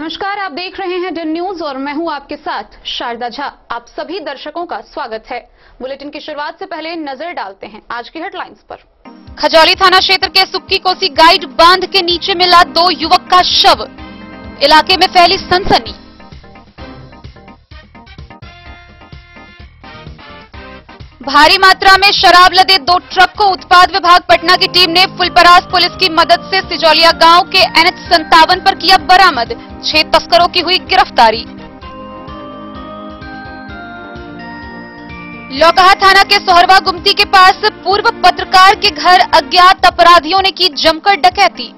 नमस्कार, आप देख रहे हैं डन न्यूज और मैं हूं आपके साथ शारदा झा। आप सभी दर्शकों का स्वागत है। बुलेटिन की शुरुआत से पहले नजर डालते हैं आज की हेडलाइंस पर। खजौली थाना क्षेत्र के सुक्की कोसी गाइड बांध के नीचे मिला 2 युवक का शव, इलाके में फैली सनसनी। भारी मात्रा में शराब लदे 2 ट्रक को उत्पाद विभाग पटना की टीम ने फुलपरास पुलिस की मदद से सिजौलिया गांव के NH 57 पर किया बरामद। 6 तस्करों की हुई गिरफ्तारी। लौकहा थाना के सोहरवा गुमती के पास पूर्व पत्रकार के घर अज्ञात अपराधियों ने की जमकर डकैती।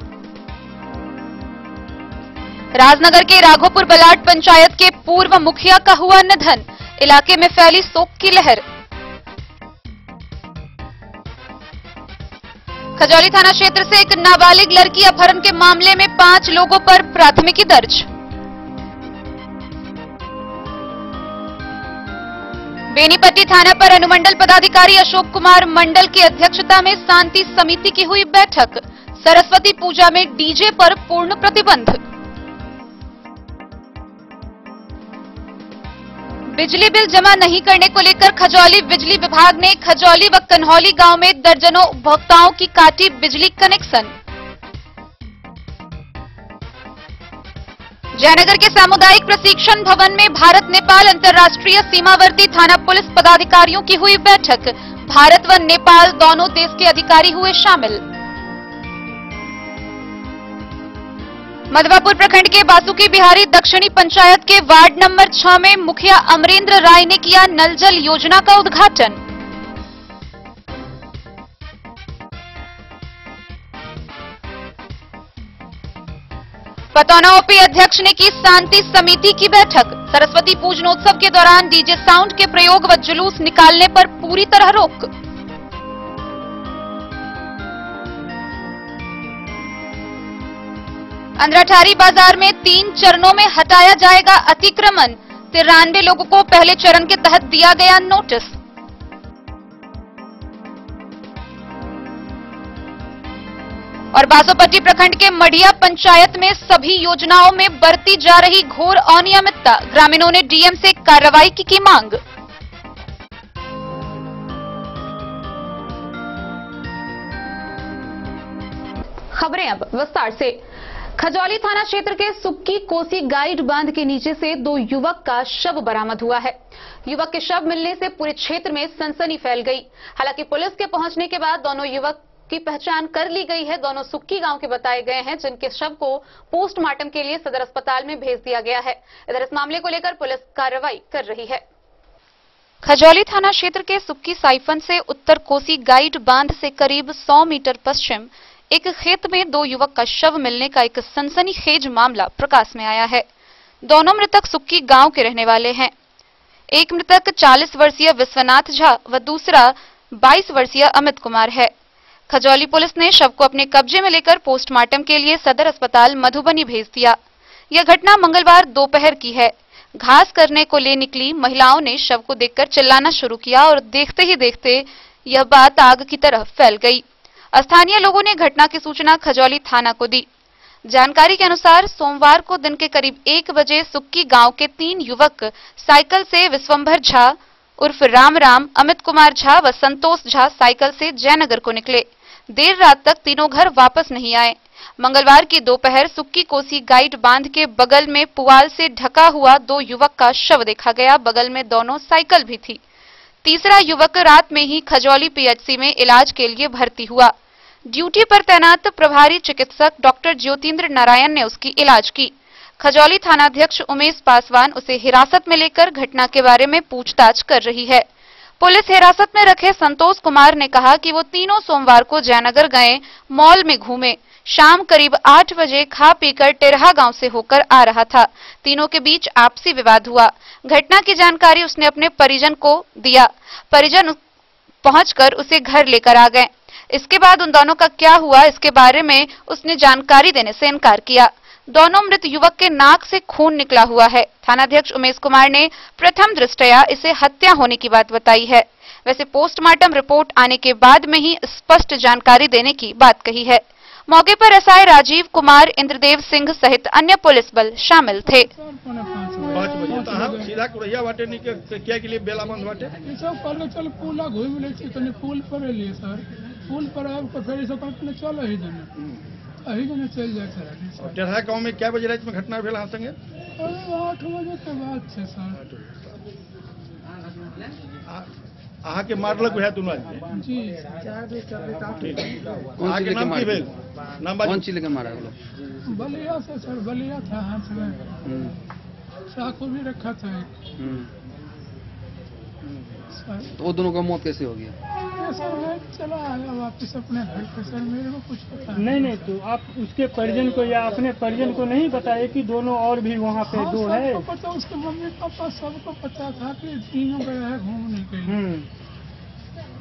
राजनगर के राघोपुर बलाट पंचायत के पूर्व मुखिया का हुआ निधन, इलाके में फैली शोक की लहर। खजौली थाना क्षेत्र से एक नाबालिग लड़की अपहरण के मामले में 5 लोगों पर प्राथमिकी दर्ज। बेनीपट्टी थाना पर अनुमंडल पदाधिकारी अशोक कुमार मंडल की अध्यक्षता में शांति समिति की हुई बैठक। सरस्वती पूजा में डीजे पर पूर्ण प्रतिबंध। बिजली बिल जमा नहीं करने को लेकर खजौली बिजली विभाग ने खजौली व कन्हौली गांव में दर्जनों उपभोक्ताओं की काटी बिजली कनेक्शन। जयनगर के सामुदायिक प्रशिक्षण भवन में भारत नेपाल अंतर्राष्ट्रीय सीमावर्ती थाना पुलिस पदाधिकारियों की हुई बैठक। भारत व नेपाल दोनों देश के अधिकारी हुए शामिल। मधवापुर प्रखंड के बासुकी बिहारी दक्षिणी पंचायत के वार्ड नंबर 6 में मुखिया अमरेंद्र राय ने किया नल जल योजना का उद्घाटन। पतौना ओपी अध्यक्ष ने की शांति समिति की बैठक। सरस्वती पूजनोत्सव के दौरान डीजे साउंड के प्रयोग व जुलूस निकालने पर पूरी तरह रोक। अंद्राठारी बाजार में 3 चरणों में हटाया जाएगा अतिक्रमण। 93 लोगों को पहले चरण के तहत दिया गया नोटिस। और बासोपट्टी प्रखंड के मढ़िया पंचायत में सभी योजनाओं में बरती जा रही घोर अनियमितता। ग्रामीणों ने डीएम से कार्रवाई की मांग। खबरें अब विस्तार से। खजौली थाना क्षेत्र के सुक्की कोसी गाइड बांध के नीचे से 2 युवक का शव बरामद हुआ है। युवक के शव मिलने से पूरे क्षेत्र में सनसनी फैल गई। हालांकि पुलिस के पहुंचने के बाद दोनों युवक की पहचान कर ली गई है। दोनों सुक्की गांव के बताए गए हैं, जिनके शव को पोस्टमार्टम के लिए सदर अस्पताल में भेज दिया गया है। इधर इस मामले को लेकर पुलिस कार्रवाई कर रही है। खजौली थाना क्षेत्र के सुक्की साइफन से उत्तर कोसी गाइड बांध से करीब 100 मीटर पश्चिम एक खेत में 2 युवक का शव मिलने का एक सनसनीखेज मामला प्रकाश में आया है। दोनों मृतक सुक्की गांव के रहने वाले हैं। एक मृतक 40 वर्षीय विश्वनाथ झा व दूसरा 22 वर्षीय अमित कुमार है। खजौली पुलिस ने शव को अपने कब्जे में लेकर पोस्टमार्टम के लिए सदर अस्पताल मधुबनी भेज दिया। यह घटना मंगलवार दोपहर की है। घास करने को ले निकली महिलाओं ने शव को देखकर चिल्लाना शुरू किया और देखते ही देखते यह बात आग की तरह फैल गई। स्थानीय लोगों ने घटना की सूचना खजौली थाना को दी। जानकारी के अनुसार सोमवार को दिन के करीब 1 बजे सुक्की गांव के 3 युवक साइकिल से विश्वंभर झा उर्फ राम, अमित कुमार झा व संतोष झा साइकिल से जयनगर को निकले। देर रात तक तीनों घर वापस नहीं आए। मंगलवार की दोपहर सुक्की कोसी गाइड बांध के बगल में पुआल से ढका हुआ 2 युवक का शव देखा गया। बगल में दोनों साइकिल भी थी। तीसरा युवक रात में ही खजौली PHC में इलाज के लिए भर्ती हुआ। ड्यूटी पर तैनात प्रभारी चिकित्सक डॉक्टर ज्योतिन्द्र नारायण ने उसकी इलाज की। खजौली थानाध्यक्ष उमेश पासवान उसे हिरासत में लेकर घटना के बारे में पूछताछ कर रही है। पुलिस हिरासत में रखे संतोष कुमार ने कहा कि वो तीनों सोमवार को जयनगर गए, मॉल में घूमे। शाम करीब 8 बजे खा पीकर टेरहा गांव से होकर आ रहा था। तीनों के बीच आपसी विवाद हुआ। घटना की जानकारी उसने अपने परिजन को दिया। परिजन पहुंचकर उसे घर लेकर आ गए। इसके बाद उन दोनों का क्या हुआ, इसके बारे में उसने जानकारी देने से इनकार किया। दोनों मृत युवक के नाक से खून निकला हुआ है। थानाध्यक्ष उमेश कुमार ने प्रथम दृष्टया इसे हत्या होने की बात बताई है। वैसे पोस्टमार्टम रिपोर्ट आने के बाद में ही स्पष्ट जानकारी देने की बात कही है। मौके पर एसआई राजीव कुमार, इंद्रदेव सिंह सहित अन्य पुलिस बल शामिल थे। 5 बजे तो आप सीधा कुरैया बाटे निकल क्या के लिए बेला बंद बाटे ई सब कहले चल पुल घूम ले छी तने पुल पर एलिए सर। पुल पर आब के फेर सब कहले चल ही जने अही जने चल जाय सर। टेढ़ा गांव में क्या बजे रात में घटना भेल हां संगे? 8 बजे के बाद छे सर। अहाँ के मारलक है दोनों आदमी जी कौन सी नाम की भेल? नाम कौन सी लेके मारा वो? बलिया से सर, बलिया था हाथ में, चाकू भी रखा था सर। तो वो दोनों का मौत कैसे हो गया? सर मैं चला आया वापस अपने घर पे सर, मेरे को कुछ पता नहीं तो आप उसके परिजन को या अपने परिजन को नहीं बताए कि दोनों और भी वहाँ पे दो है? सबको पता, उसके मम्मी पापा सबको पता था कि तीनों गए हैं घूमने के लिए।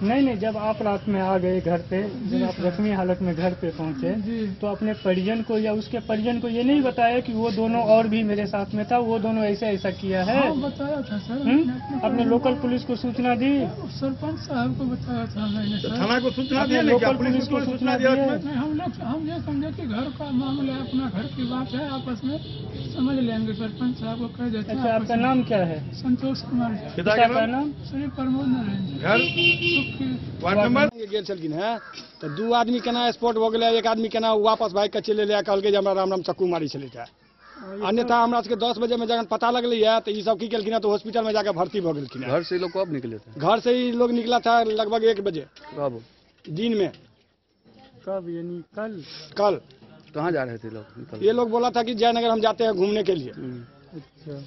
नहीं, जब आप रात में आ गए घर पे, जब आप जख्मी हालत में घर पे पहुँचे तो अपने परिजन को या उसके परिजन को ये नहीं बताया कि वो दोनों और भी मेरे साथ में था, वो दोनों ऐसा किया है? बताया था सर। अपने लोकल पुलिस को सूचना दी? सरपंच साहब को बताया था मैंने सर। थाना को सूचना दिया? लोकल पुलिस को सूचना दिया? हम ये समझे कि घर का मामला है, अपना घर की बात है, आपस में समझ लेंगे। सरपंच साहब को कह देते हैं। अच्छा, आपका नाम क्या है? संतोष कुमार। पिता का नाम? श्री प्रमोद नारायण। घर वार्ड नंबर गेल छलखिन है तो 2 आदमी केना स्पॉट हो गए, 1 आदमी केना वापस भाग के चले ले कहल हमरा राम राम चक्कू मारी छलै था। अन्यथा हमरा सबके 10 बजे में जखन पता लगलै है तो ये सब की केलखिन तो हॉस्पिटल में जाकर भर्ती हो गेलखिन। घर से लोग कब निकले थे? घर से ही लोग निकला था लगभग 1 बजे। कब? दिन में। कब यानी कल। कहाँ जा रहे थे लोग? ये लोग बोला था कि जयनगर हम जाते हैं घूमने के लिए।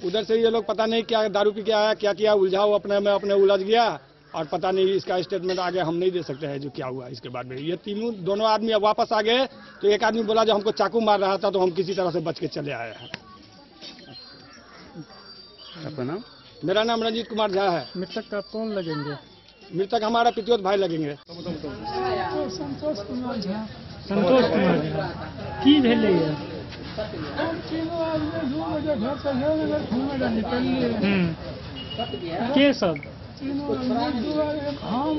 उधर से ये लोग पता नहीं क्या दारू पी के आया, क्या किया, उलझाओ अपने में अपने उलझ गया और पता नहीं। इसका स्टेटमेंट आगे हम नहीं दे सकते हैं जो क्या हुआ इसके बाद में। ये दोनों आदमी अब वापस आ गए तो एक आदमी बोला जो हमको चाकू मार रहा था तो हम किसी तरह से बच के चले आए हैं। आपका नाम? मेरा नाम रंजीत कुमार झा है। मृतक का कौन लगेंगे? मृतक हमारा पितियोत भाई लगेंगे। संतोष कुमार झा। संतोष कुमार झा की भेले है? हम तीनों आदमी 2 बजे घर से जयनगर घूमे ला निकलिए। के सब? तीनों आदमी 2 आदमी हम,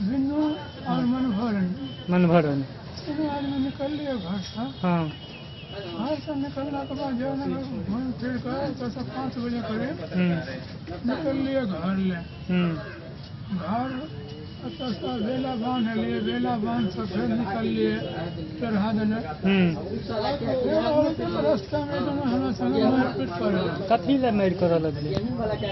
बिन्नू और मनभरन। तीनों आदमी निकल लिए घर से। हाँ। घर से निकलने के बाद जयनगर घूम फिर कर तो 5 बजे करीब निकल लिए घर ले। घर अच्छा बेला बांध लिए, बेला बांध से फिर निकल लिए चढ़ा देने। रास्ता में दोनों हमरा संगे मारपीट करे। कथी ले मार करऽ लगले?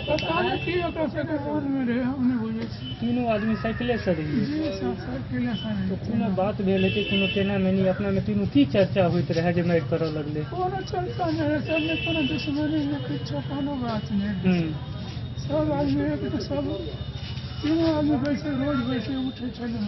पता नहीं कि ओकरा से रोड में रहे, हम नहीं बुझे। तीनों आदमी साइकिले से रही? जी साइकिले से रही। तो कोनो बात भेल है कि कोनो तेना मेनी अपना में तीनों की चर्चा होइत रहे जे मार करऽ लगले? कोनो चर्चा नहीं, सब कोनो दुश्मनी नहीं, कुछ कोनो बात नहीं। सब आदमी एक तो सब तीनों आदमी वैसे रोज वैसे उठे चले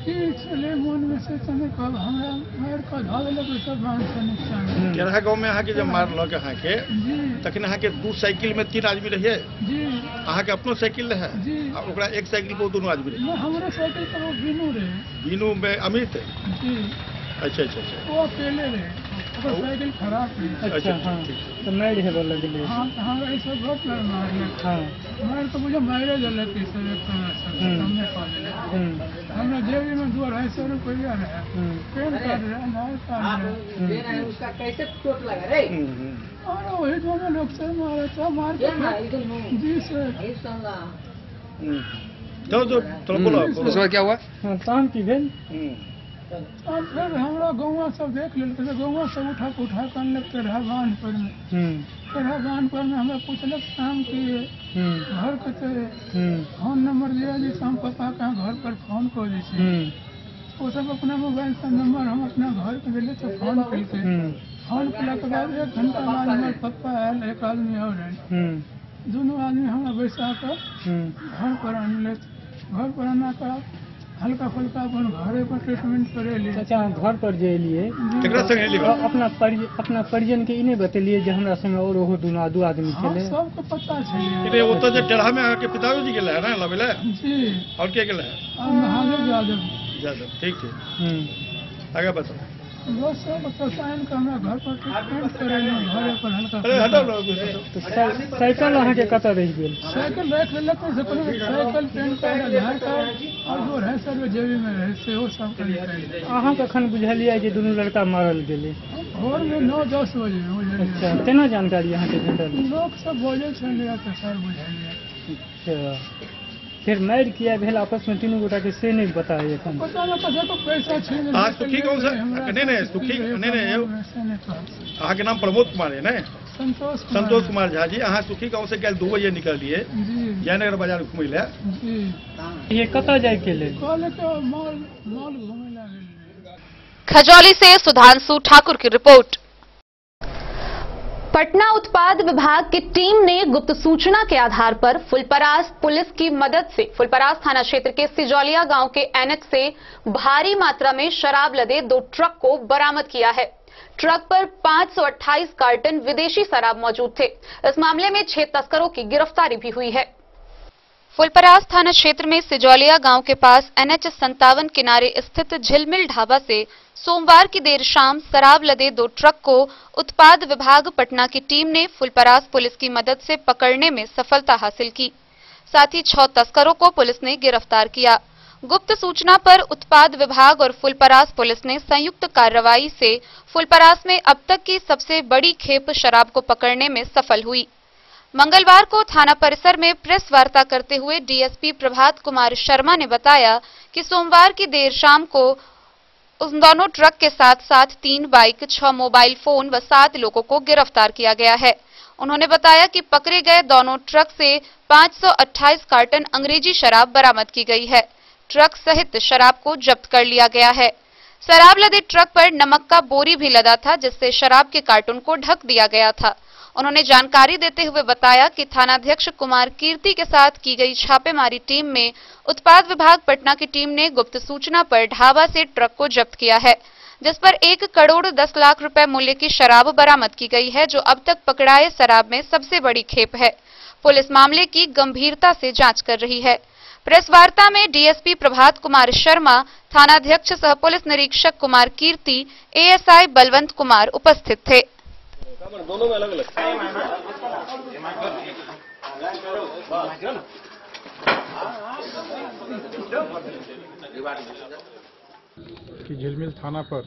कि चले मन में से तने कब हमरा मार का धावे लगे सब बांध से नुकसान। टेढ़ा गांव में अहाँ के जब मारलक अहाँ के जी तखन अहाँ के 2 साइकिल में 3 आदमी रहिए? जी अहाँ के अपनो साइकिल रहे जी और ओकरा एक साइकिल पर 2 आदमी रहे? हमरा साइकिल पर वो बिनू रहे। बिनू में अमित? जी अच्छा। वो अकेले रहे, ओकर साइकिल खराब है। अच्छा हाँ, तो मार हेबे लगले? हाँ हमरा ऐसे बहुत लड़ मारले। हाँ मार तो मुझे मारे जले कि सर एक हमने कह दिया। हमरा जेबी में 200-250 रुपया रहे, पेन कार्ड रहे, आधार कार्ड रहे। उसका कैसे चोट लगा रे? और वही दोनों लोग से मारा था, मार के जी सर। तो बोलो उसके बाद क्या हुआ? हाँ, काम की भेल? और फिर हमरा गौवा सब देख लेलके, गौवा सब उठा के अनलक टेढ़ा बांध पर में। टेढ़ा बांध पर में हमरा पूछलक काम किए, घर कते फोन नंबर दिया जी, हम पापा का घर पर फोन कर दी। वो सब अपना मोबाइल का नंबर हम अपना घर पे दिले तो फोन करके। फोन कला के बाद 1 घंटा बाद हमारे पापा आयल, एक आदमी और आयल। दोनों आदमी हमरा बैसा कर घर पर आनले। घर पर आना का हल्का फुल्का अपन घरे पर ट्रीटमेंट करे लिए। अच्छा, घर पर जे लिए अपना परिजन के इन्हें बतेलिए जे हमरा संगे और ओहो 2 आदमी चले? सबको पता है। अरे वो तो जो टेढ़ा में आके पिताजी गेले है ना लबेले? जी। और क्या गेले है? महादेव यादव। ठीक है आगे बताओ। बस मतलब साइन का हमरा घर पर ट्रीटमेंट करेलहुँ घरे पर हल्का अरे हटो ना तो साइकिल अहाँ के कतऽ रहि गेल? साइकिल रख लेलक से पहले साइकिल पैन कार्ड आधार कार्ड और जो रहे सब जेबी में रहे से वो सब कर निकालि। अहाँ कखन बुझलियै जे दुनू लड़का मारल गेलै? भोर में 9-10 बजे बुझलियै। अच्छा, केना जानकारी अहाँ के भेटल? लोग सब बोले छलै तऽ सर बुझलियै। अच्छा, फिर मार किया भेल आपस में तीनों गोटा के से नहीं बताए एखन? पता न कतऽ तो पैसा छीन हाँ, सुखी कौन सा? नहीं, सुखी नहीं अहाँ के नाम प्रमोद कुमार है ना? संतोष कुमार झा जी। अहाँ सुखी गाँव से कल 2 बजे निकल दिए जयनगर बाजार घूमे ले। ये कतऽ जाए के लेल? कहले तो मॉल घूमे ला गेल। खजौली से सुधांशु ठाकुर की रिपोर्ट। पटना उत्पाद विभाग की टीम ने गुप्त सूचना के आधार पर फुलपरास पुलिस की मदद से फुलपरास थाना क्षेत्र के सिजौलिया गांव के एनएच से भारी मात्रा में शराब लदे 2 ट्रक को बरामद किया है। ट्रक पर 528 कार्टन विदेशी शराब मौजूद थे। इस मामले में 6 तस्करों की गिरफ्तारी भी हुई है। फुलपरास थाना क्षेत्र में सिजौलिया गांव के पास एनएच 57 किनारे स्थित झिलमिल ढाबा से सोमवार की देर शाम शराब लदे 2 ट्रक को उत्पाद विभाग पटना की टीम ने फुलपरास पुलिस की मदद से पकड़ने में सफलता हासिल की। साथ ही 6 तस्करों को पुलिस ने गिरफ्तार किया। गुप्त सूचना पर उत्पाद विभाग और फुलपरास पुलिस ने संयुक्त कार्रवाई से फुलपरास में अब तक की सबसे बड़ी खेप शराब को पकड़ने में सफल हुई। मंगलवार को थाना परिसर में प्रेस वार्ता करते हुए डीएसपी प्रभात कुमार शर्मा ने बताया कि सोमवार की देर शाम को उन दोनों ट्रक के साथ साथ 3 बाइक, 6 मोबाइल फोन व 7 लोगों को गिरफ्तार किया गया है। उन्होंने बताया कि पकड़े गए दोनों ट्रक से 528 कार्टन अंग्रेजी शराब बरामद की गई है। ट्रक सहित शराब को जब्त कर लिया गया है। शराब लदे ट्रक पर नमक का बोरी भी लदा था, जिससे शराब के कार्टून को ढक दिया गया था। उन्होंने जानकारी देते हुए बताया कि थानाध्यक्ष कुमार कीर्ति के साथ की गई छापेमारी टीम में उत्पाद विभाग पटना की टीम ने गुप्त सूचना पर ढाबा से ट्रक को जब्त किया है, जिस पर 1 करोड़ 10 लाख रुपए मूल्य की शराब बरामद की गई है, जो अब तक पकड़ाए शराब में सबसे बड़ी खेप है। पुलिस मामले की गंभीरता से जांच कर रही है। प्रेस वार्ता में डीएसपी प्रभात कुमार शर्मा, थानाध्यक्ष सह पुलिस निरीक्षक कुमार कीर्ति, एएसआई बलवंत कुमार उपस्थित थे। दोनों में अलग अलग कि झिलमिल थाना पर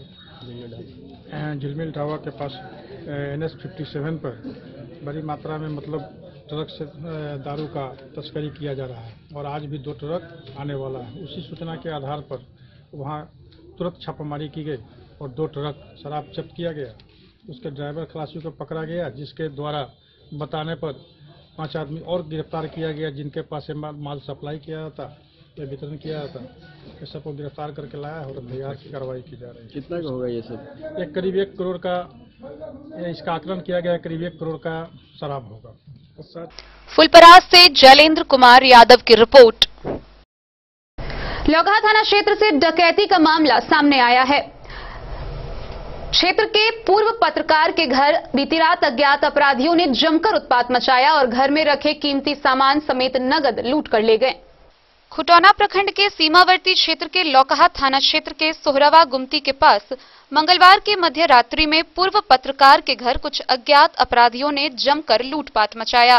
झिलमिल ढाबा के पास NH 57 पर बड़ी मात्रा में मतलब ट्रक से दारू का तस्करी किया जा रहा है और आज भी 2 ट्रक आने वाला है। उसी सूचना के आधार पर वहां तुरंत छापामारी की गई और 2 ट्रक शराब जब्त किया गया। उसके ड्राइवर खलासी को पकड़ा गया, जिसके द्वारा बताने पर 5 आदमी और गिरफ्तार किया गया, जिनके पास से माल सप्लाई किया जाता या वितरण किया जाता। इस सबको गिरफ्तार करके लाया और तैयार की कार्रवाई की जा रही है। कितना का होगा ये सब? करीब 1 करोड़ का इसका आकलन किया गया, करीब 1 करोड़ का शराब होगा। फुलपरास से जैलेंद्र कुमार यादव की रिपोर्ट। लोकहा थाना क्षेत्र से डकैती का मामला सामने आया है। क्षेत्र के पूर्व पत्रकार के घर बीती रात अज्ञात अपराधियों ने जमकर उत्पात मचाया और घर में रखे कीमती सामान समेत नगद लूट कर ले गए। खुटौना प्रखंड के सीमावर्ती क्षेत्र के लोकहा थाना क्षेत्र के सोहरावा गुमती के पास मंगलवार की मध्य रात्रि में पूर्व पत्रकार के घर कुछ अज्ञात अपराधियों ने जमकर लूटपाट मचाया।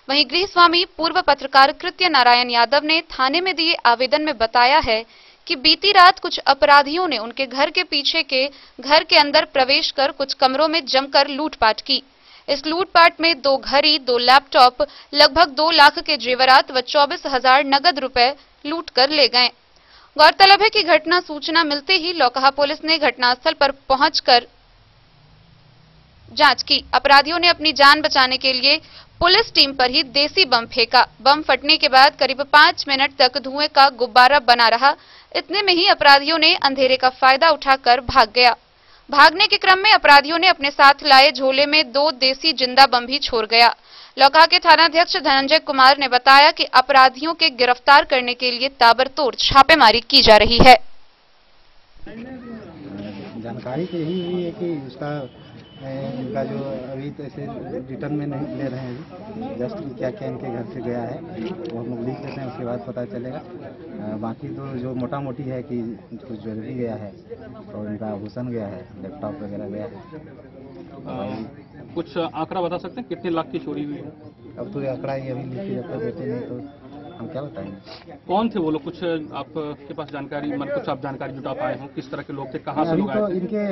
वहीं गृह स्वामी पूर्व पत्रकार कृत्य नारायण यादव ने थाने में दिए आवेदन में बताया है कि बीती रात कुछ अपराधियों ने उनके घर के पीछे के घर के अंदर प्रवेश कर कुछ कमरों में जमकर लूटपाट की। इस लूटपाट में 2 घड़ी, 2 लैपटॉप, लगभग 2 लाख के जेवरात व 24,000 नगद रुपए लूट कर ले गए। गौरतलब है कि घटना सूचना मिलते ही लोकहा पुलिस ने घटनास्थल पर पहुंचकर जांच की। अपराधियों ने अपनी जान बचाने के लिए पुलिस टीम पर ही देसी बम फेंका। बम फटने के बाद करीब 5 मिनट तक धुएं का गुब्बारा बना रहा। इतने में ही अपराधियों ने अंधेरे का फायदा उठाकर भाग गया। भागने के क्रम में अपराधियों ने अपने साथ लाए झोले में 2 देसी जिंदा बम भी छोड़ गया। लोकहा के थानाध्यक्ष धनंजय कुमार ने बताया कि अपराधियों के गिरफ्तार करने के लिए ताबड़तोड़ छापेमारी की जा रही है। जानकारी तो यही हुई है कि उसका इनका जो अभी तो ऐसे रिटर्न में नहीं ले रहे हैं, अभी जस्ट क्या क्या इनके घर से गया है वो हम लोग लिख लेते हैं, उसके बाद पता चलेगा। बाकी तो जो मोटा मोटी है कि कुछ ज्वेलरी गया है और इनका आभूषण गया है, लैपटॉप वगैरह गया है। कुछ आंकड़ा बता सकते हैं कितने लाख की चोरी हुई है? अब तो आंकड़ा ही अभी लिख के जब तक देते नहीं तो हम क्या बताएंगे। कौन थे वो लोग? कुछ आपके पास जानकारी, मतलब कुछ आप जानकारी जुटा पाए हो, किस तरह के लोग थे, कहाँ से लोग आए थे? अभी तो इनके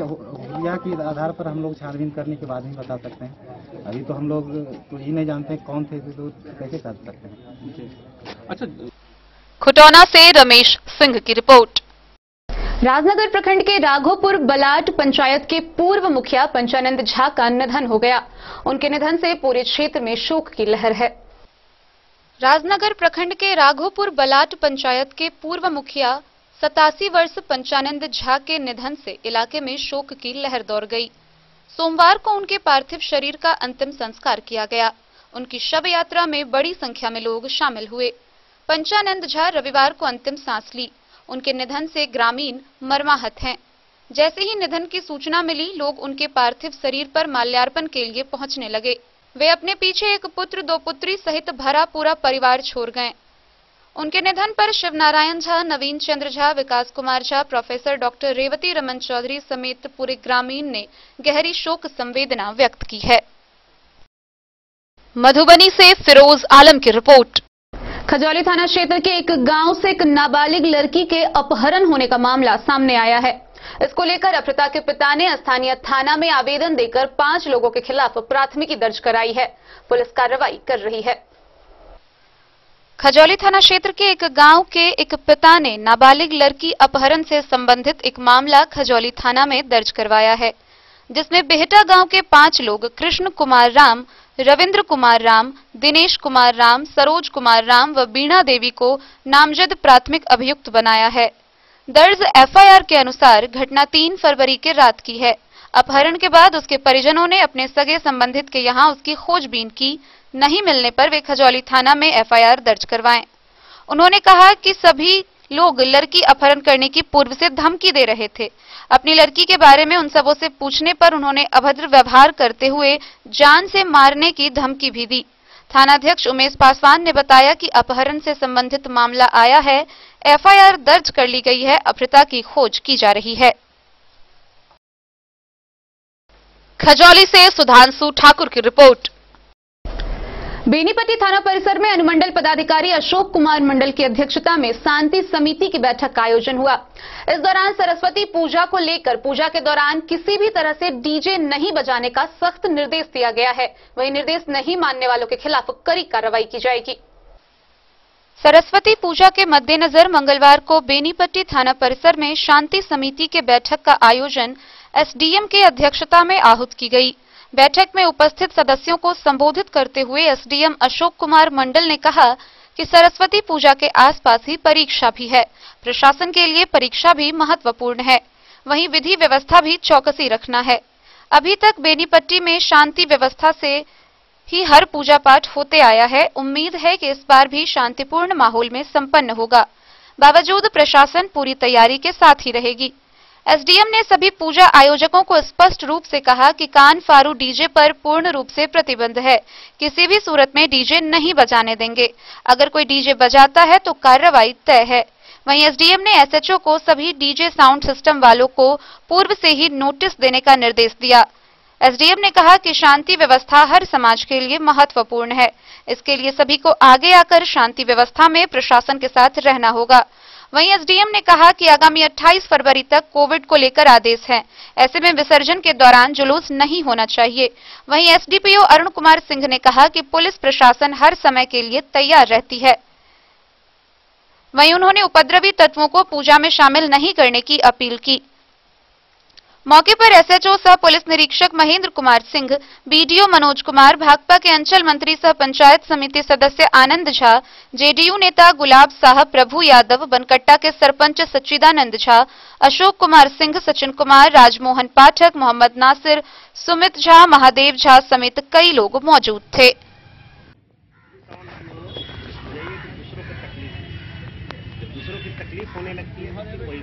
हुलिया के आधार पर हम लोग छानबीन करने के बाद ही बता सकते हैं। अभी तो हम लोग तो ये नहीं जानते कौन थे तो कैसे कर सकते हैं। अच्छा, खुटौना से रमेश सिंह की रिपोर्ट। राजनगर प्रखंड के राघोपुर बलाट पंचायत के पूर्व मुखिया पंचानंद झा का निधन हो गया। उनके निधन से पूरे क्षेत्र में शोक की लहर है। राजनगर प्रखंड के राघोपुर बलाट पंचायत के पूर्व मुखिया 87 वर्ष पंचानंद झा के निधन से इलाके में शोक की लहर दौड़ गई। सोमवार को उनके पार्थिव शरीर का अंतिम संस्कार किया गया। उनकी शव यात्रा में बड़ी संख्या में लोग शामिल हुए। पंचानंद झा रविवार को अंतिम सांस ली। उनके निधन से ग्रामीण मर्माहत हैं। जैसे ही निधन की सूचना मिली, लोग उनके पार्थिव शरीर पर माल्यार्पण के लिए पहुंचने लगे। वे अपने पीछे एक पुत्र, 2 पुत्री सहित भरा पूरा परिवार छोड़ गए। उनके निधन पर शिवनारायण झा, नवीन चंद्र झा, विकास कुमार झा, प्रोफेसर डॉक्टर रेवती रमन चौधरी समेत पूरे ग्रामीण ने गहरी शोक संवेदना व्यक्त की है। मधुबनी से फिरोज आलम की रिपोर्ट। खजौली थाना क्षेत्र के एक गांव से एक नाबालिग लड़की के अपहरण होने का मामला सामने आया है। इसको लेकर अफृता के पिता ने स्थानीय थाना में आवेदन देकर 5 लोगों के खिलाफ प्राथमिकी दर्ज कराई है। पुलिस कार्रवाई कर रही है। खजौली थाना क्षेत्र के एक गांव के एक पिता ने नाबालिग लड़की अपहरण से संबंधित एक मामला खजौली थाना में दर्ज करवाया है, जिसमें बेहटा गांव के 5 लोग कृष्ण कुमार राम, रविंद्र कुमार राम, दिनेश कुमार राम, सरोज कुमार राम व बीणा देवी को नामजद प्राथमिक अभियुक्त बनाया है। दर्ज एफआईआर के अनुसार घटना 3 फरवरी के रात की है। अपहरण के बाद उसके परिजनों ने अपने सगे संबंधित के यहां उसकी खोजबीन की। नहीं मिलने पर वे खजौली थाना में एफआईआर दर्ज करवाएं। उन्होंने कहा कि सभी लोग लड़की अपहरण करने की पूर्व से धमकी दे रहे थे। अपनी लड़की के बारे में उन सबों से पूछने पर उन्होंने अभद्र व्यवहार करते हुए जान से मारने की धमकी भी दी। थानाध्यक्ष उमेश पासवान ने बताया कि अपहरण से संबंधित मामला आया है, एफआईआर दर्ज कर ली गई है, अफृता की खोज की जा रही है। खजौली से सुधांशु ठाकुर की रिपोर्ट। बेनीपट्टी थाना परिसर में अनुमंडल पदाधिकारी अशोक कुमार मंडल की अध्यक्षता में शांति समिति की बैठक का आयोजन हुआ। इस दौरान सरस्वती पूजा को लेकर पूजा के दौरान किसी भी तरह से डीजे नहीं बजाने का सख्त निर्देश दिया गया है। वहीं निर्देश नहीं मानने वालों के खिलाफ कड़ी कार्रवाई की जाएगी। सरस्वती पूजा के मद्देनजर मंगलवार को बेनीपट्टी थाना परिसर में शांति समिति के बैठक का आयोजन एसडीएम के अध्यक्षता में आहूत की गई। बैठक में उपस्थित सदस्यों को संबोधित करते हुए एसडीएम अशोक कुमार मंडल ने कहा कि सरस्वती पूजा के आसपास ही परीक्षा भी है। प्रशासन के लिए परीक्षा भी महत्वपूर्ण है। वहीं विधि व्यवस्था भी चौकसी रखना है। अभी तक बेनीपट्टी में शांति व्यवस्था से ही हर पूजा पाठ होते आया है। उम्मीद है कि इस बार भी शांतिपूर्ण माहौल में संपन्न होगा। बावजूद प्रशासन पूरी तैयारी के साथ ही रहेगी। एसडीएम ने सभी पूजा आयोजकों को स्पष्ट रूप से कहा कि कान फारू डीजे पर पूर्ण रूप से प्रतिबंध है। किसी भी सूरत में डीजे नहीं बजाने देंगे। अगर कोई डीजे बजाता है तो कार्रवाई तय है। वहीं एसडीएम ने एसएचओ को सभी डीजे साउंड सिस्टम वालों को पूर्व से ही नोटिस देने का निर्देश दिया। एसडीएम ने कहा कि शांति व्यवस्था हर समाज के लिए महत्वपूर्ण है। इसके लिए सभी को आगे आकर शांति व्यवस्था में प्रशासन के साथ रहना होगा। वहीं एसडीएम ने कहा कि आगामी 28 फरवरी तक कोविड को लेकर आदेश हैं। ऐसे में विसर्जन के दौरान जुलूस नहीं होना चाहिए। वहीं एसडीपीओ अरुण कुमार सिंह ने कहा कि पुलिस प्रशासन हर समय के लिए तैयार रहती है। वहीं उन्होंने उपद्रवी तत्वों को पूजा में शामिल नहीं करने की अपील की। मौके पर एसएचओ सह पुलिस निरीक्षक महेंद्र कुमार सिंह, बीडीओ मनोज कुमार, भाकपा के अंचल मंत्री सह पंचायत समिति सदस्य आनंद झा, जेडीयू नेता गुलाब साहब, प्रभु यादव, बनकट्टा के सरपंच सच्चिदानंद झा, अशोक कुमार सिंह, सचिन कुमार, राजमोहन पाठक, मोहम्मद नासिर, सुमित झा, महादेव झा समेत कई लोग मौजूद थे। दूसरों की तकलीफ होने लगती है तो कोई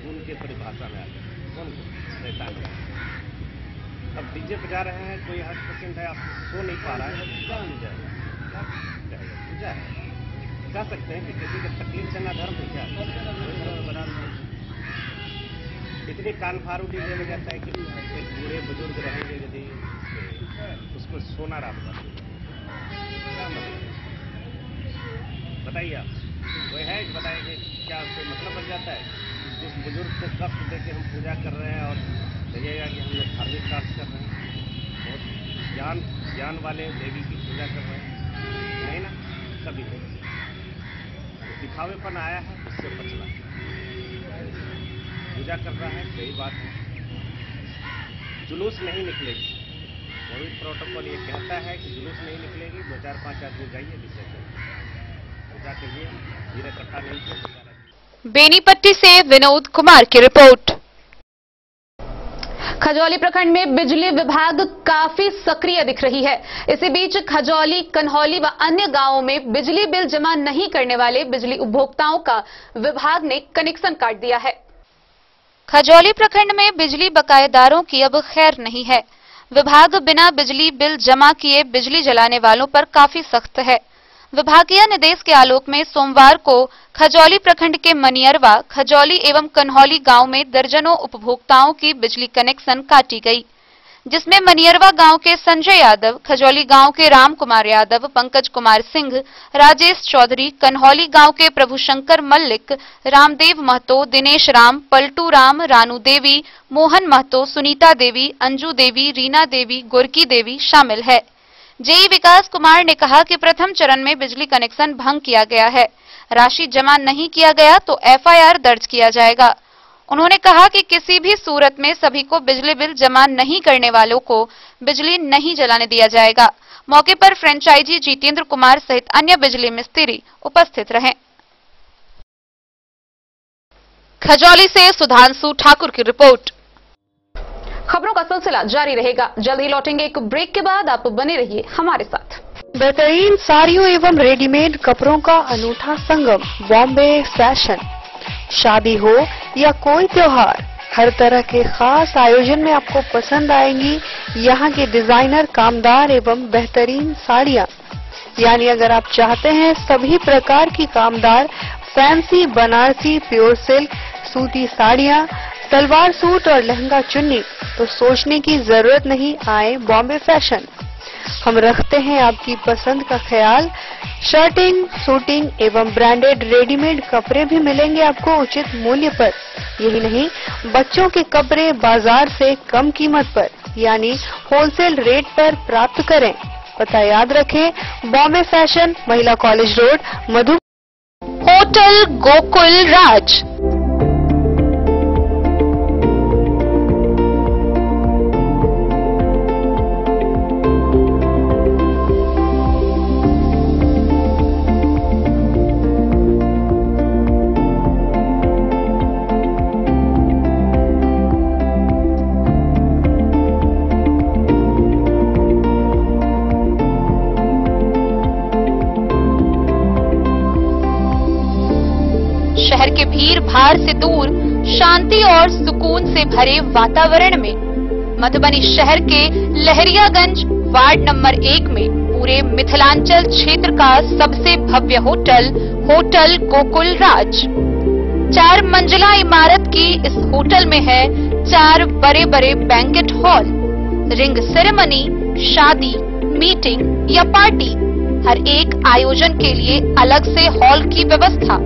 उनके परिभाषा में अब डीजे बजा रहे हैं, कोई हार्ट पेशेंट है, आप सो नहीं पा रहा है, पूजा है। कह सकते हैं कि किसी की तकलीफ से ना धर्म है क्या? इतनी कान फारू डीजे में जाता है कि एक बूढ़े बुजुर्ग रहेंगे यदि उसको सोना रात भर क्या मतलब बताइए आप? कोई है बताएंगे क्या उससे मतलब बन जाता है? जिस बुजुर्ग को कष्ट दे के हम पूजा कर रहे हैं और लगेगा कि हम लोग धार्मिक कार्य कर रहे हैं, बहुत ज्ञान वाले देवी की पूजा कर रहे हैं, नहीं ना? कभी नहीं। दिखावेपन आया है, उससे बचना। पूजा कर रहा है, सही बात है, जुलूस नहीं निकलेगी। कोविड प्रोटोकॉल ये कहता है कि जुलूस नहीं निकलेगी, 2 4 5 आदमी जाइए विसर्जन पूजा करिए, धीरे इकट्ठा नहीं किया। बेनीपट्टी से विनोद कुमार की रिपोर्ट। खजौली प्रखंड में बिजली विभाग काफी सक्रिय दिख रही है। इसी बीच खजौली, कन्हौली व अन्य गांवों में बिजली बिल जमा नहीं करने वाले बिजली उपभोक्ताओं का विभाग ने कनेक्शन काट दिया है। खजौली प्रखंड में बिजली बकायेदारों की अब खैर नहीं है। विभाग बिना बिजली बिल जमा किए बिजली जलाने वालों पर काफी सख्त है। विभागीय निर्देश के आलोक में सोमवार को खजौली प्रखंड के मनियरवा, खजौली एवं कन्हौली गांव में दर्जनों उपभोक्ताओं की बिजली कनेक्शन काटी गई, जिसमें मनियरवा गांव के संजय यादव, खजौली गांव के राम कुमार यादव, पंकज कुमार सिंह, राजेश चौधरी, कन्हौली गांव के प्रभुशंकर मल्लिक, रामदेव महतो, दिनेश राम, पलटू राम, रानू देवी, मोहन महतो, सुनीता देवी, अंजू देवी, रीना देवी, गोरकी देवी शामिल है। जेई विकास कुमार ने कहा कि प्रथम चरण में बिजली कनेक्शन भंग किया गया है, राशि जमा नहीं किया गया तो एफआईआर दर्ज किया जाएगा। उन्होंने कहा कि किसी भी सूरत में सभी को बिजली बिल जमा नहीं करने वालों को बिजली नहीं जलाने दिया जाएगा। मौके पर फ्रेंचाइजी जितेंद्र कुमार सहित अन्य बिजली मिस्त्री उपस्थित रहे। खजौली से सुधांशु ठाकुर की रिपोर्ट। खबरों का सिलसिला जारी रहेगा, जल्द ही लौटेंगे एक ब्रेक के बाद, आप बने रहिए हमारे साथ। बेहतरीन साड़ियों एवं रेडीमेड कपड़ों का अनूठा संगम बॉम्बे फैशन। शादी हो या कोई त्योहार, हर तरह के खास आयोजन में आपको पसंद आएंगी यहाँ के डिजाइनर, कामदार एवं बेहतरीन साड़ियाँ। यानी अगर आप चाहते हैं सभी प्रकार की कामदार, फैंसी, बनारसी, प्योर सिल्क, सूती साड़ियाँ, सलवार सूट और लहंगा चुन्नी, तो सोचने की जरूरत नहीं, आए बॉम्बे फैशन। हम रखते हैं आपकी पसंद का ख्याल। शर्टिंग, सूटिंग एवं ब्रांडेड रेडीमेड कपड़े भी मिलेंगे आपको उचित मूल्य पर। यही नहीं, बच्चों के कपड़े बाजार से कम कीमत पर यानी होलसेल रेट पर प्राप्त करें। पता याद रखें, बॉम्बे फैशन, महिला कॉलेज रोड, मधु। होटल गोकुल राज। शहर के भीड़ भाड़ से दूर, शांति और सुकून से भरे वातावरण में मधुबनी शहर के लहरियागंज वार्ड नंबर 1 में पूरे मिथिलांचल क्षेत्र का सबसे भव्य होटल, होटल गोकुल राज। 4 मंजिला इमारत की इस होटल में है 4 बड़े बड़े बैंकेट हॉल, रिंग सेरेमनी, शादी, मीटिंग या पार्टी, हर एक आयोजन के लिए अलग से हॉल की व्यवस्था,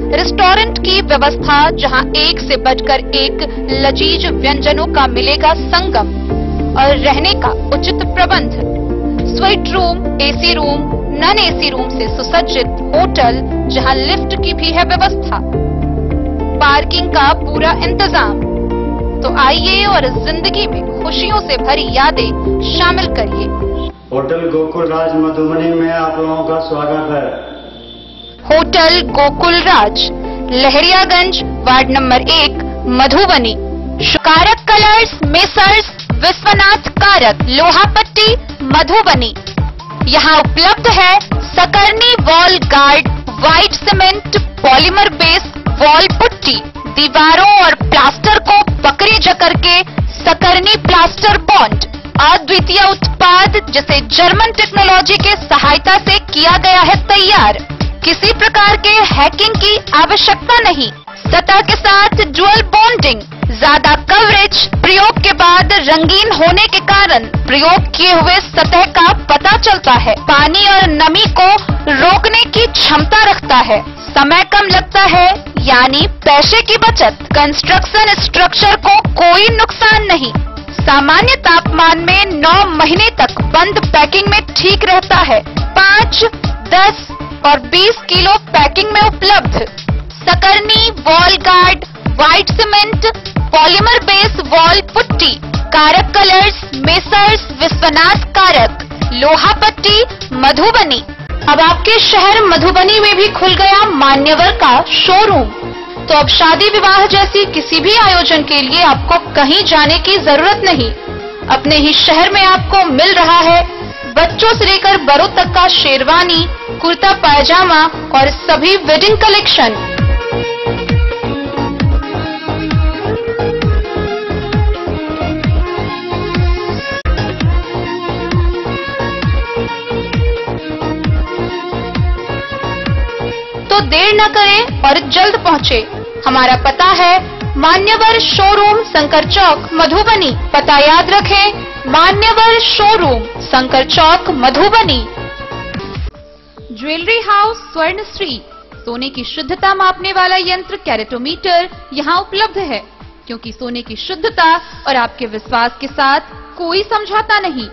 रेस्टोरेंट की व्यवस्था जहां एक से बढ़कर एक लजीज व्यंजनों का मिलेगा संगम, और रहने का उचित प्रबंध, suite room, AC room, non AC room से सुसज्जित होटल जहां लिफ्ट की भी है व्यवस्था, पार्किंग का पूरा इंतजाम। तो आइए और जिंदगी में खुशियों से भरी यादें शामिल करिए। होटल गोकुल राज मधुबनी में आप लोगों का स्वागत है। होटल गोकुल राज, लहरियागंज वार्ड नंबर 1, मधुबनी। कारक कलर्स, मेसर्स विश्वनाथ कारक, लोहापट्टी, मधुबनी। यहाँ उपलब्ध है Sakarni wall guard, white cement, polymer base wall putty, दीवारों और प्लास्टर को पकड़े जकड़ के सकरनी प्लास्टर बॉन्ड, अद्वितीय उत्पाद जिसे जर्मन टेक्नोलॉजी के सहायता से किया गया है तैयार। किसी प्रकार के हैकिंग की आवश्यकता नहीं। सतह के साथ डुअल बॉन्डिंग, ज्यादा कवरेज, प्रयोग के बाद रंगीन होने के कारण प्रयोग किए हुए सतह का पता चलता है। पानी और नमी को रोकने की क्षमता रखता है। समय कम लगता है यानी पैसे की बचत। कंस्ट्रक्शन स्ट्रक्चर को कोई नुकसान नहीं। सामान्य तापमान में 9 महीने तक बंद पैकिंग में ठीक रहता है। 5, 10 और 20 किलो पैकिंग में उपलब्ध। Sakarni wall guard, white cement, polymer base wall putty, Karak colours, messrs Vishwanath Karak, लोहा पट्टी, मधुबनी। अब आपके शहर मधुबनी में भी खुल गया मान्यवर का शोरूम। तो अब शादी विवाह जैसी किसी भी आयोजन के लिए आपको कहीं जाने की जरूरत नहीं। अपने ही शहर में आपको मिल रहा है बच्चों से लेकर बड़ों तक का शेरवानी, कुर्ता पायजामा और सभी वेडिंग कलेक्शन। तो देर न करें और जल्द पहुँचे। हमारा पता है मान्यवर शोरूम, शंकर चौक, मधुबनी। पता याद रखें, मान्यवर showroom, Shankar Chowk, Madhubani. Jewellery house Swarnashree, सोने की शुद्धता मापने वाला यंत्र कैरेटोमीटर यहाँ उपलब्ध है, क्योंकि सोने की शुद्धता और आपके विश्वास के साथ कोई समझौता नहीं।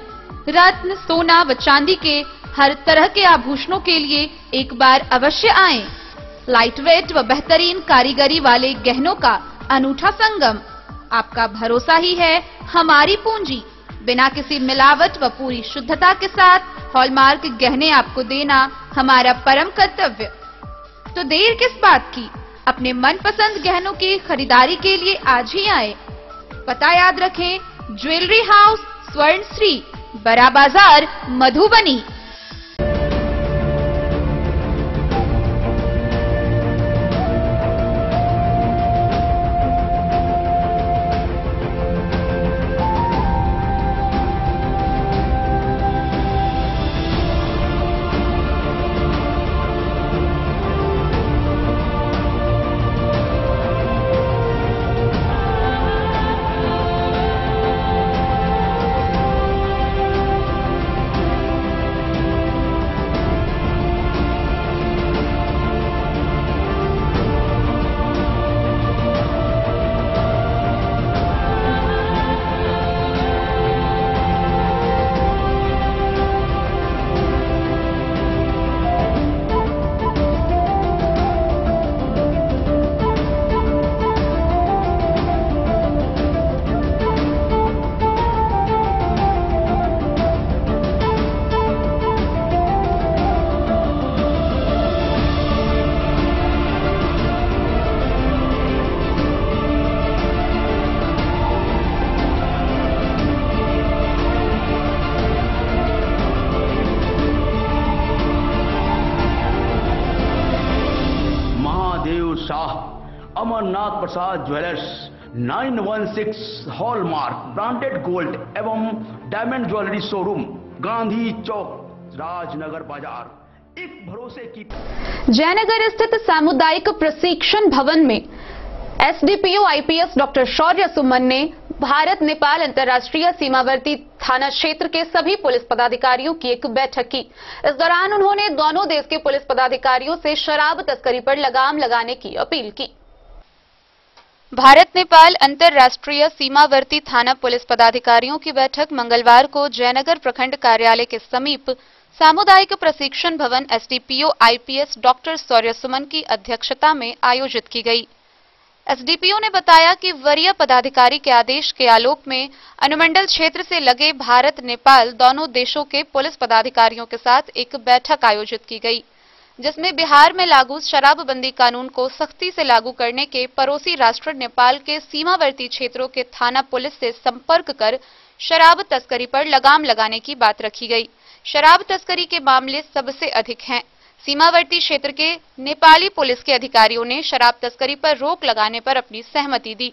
रत्न, सोना व चांदी के हर तरह के आभूषणों के लिए एक बार अवश्य आएं। लाइट वेट व बेहतरीन कारीगरी वाले गहनों का अनूठा संगम। आपका भरोसा ही है हमारी पूंजी। बिना किसी मिलावट व पूरी शुद्धता के साथ हॉलमार्क गहने आपको देना हमारा परम कर्तव्य। तो देर किस बात की, अपने मनपसंद गहनों की खरीदारी के लिए आज ही आए। पता याद रखें, ज्वेलरी हाउस स्वर्णश्री, बड़ा बाजार, मधुबनी। अमरनाथ प्रसाद ज्वेलर्स, 916 हॉलमार्क ब्रांडेड गोल्ड एवं डायमंड ज्वेलरी शोरूम, गांधी चौक, राजनगर बाजार। एक भरोसे की। जयनगर स्थित सामुदायिक प्रशिक्षण भवन में एसडीपीओ आईपीएस डॉक्टर शौर्य सुमन ने भारत नेपाल अंतर्राष्ट्रीय सीमावर्ती थाना क्षेत्र के सभी पुलिस पदाधिकारियों की एक बैठक की। इस दौरान उन्होंने दोनों देश के पुलिस पदाधिकारियों से शराब तस्करी पर लगाम लगाने की अपील की। भारत नेपाल अंतर्राष्ट्रीय सीमावर्ती थाना पुलिस पदाधिकारियों की बैठक मंगलवार को जयनगर प्रखंड कार्यालय के समीप सामुदायिक प्रशिक्षण भवन एसडीपीओ आईपीएस डॉक्टर शौर्य सुमन की अध्यक्षता में आयोजित की गई। एसडीपीओ ने बताया कि वरीय पदाधिकारी के आदेश के आलोक में अनुमंडल क्षेत्र से लगे भारत नेपाल दोनों देशों के पुलिस पदाधिकारियों के साथ एक बैठक आयोजित की गई, जिसमें बिहार में लागू शराबबंदी कानून को सख्ती से लागू करने के पड़ोसी राष्ट्र नेपाल के सीमावर्ती क्षेत्रों के थाना पुलिस से संपर्क कर शराब तस्करी पर लगाम लगाने की बात रखी गई। शराब तस्करी के मामले सबसे अधिक हैं। सीमावर्ती क्षेत्र के नेपाली पुलिस के अधिकारियों ने शराब तस्करी पर रोक लगाने पर अपनी सहमति दी।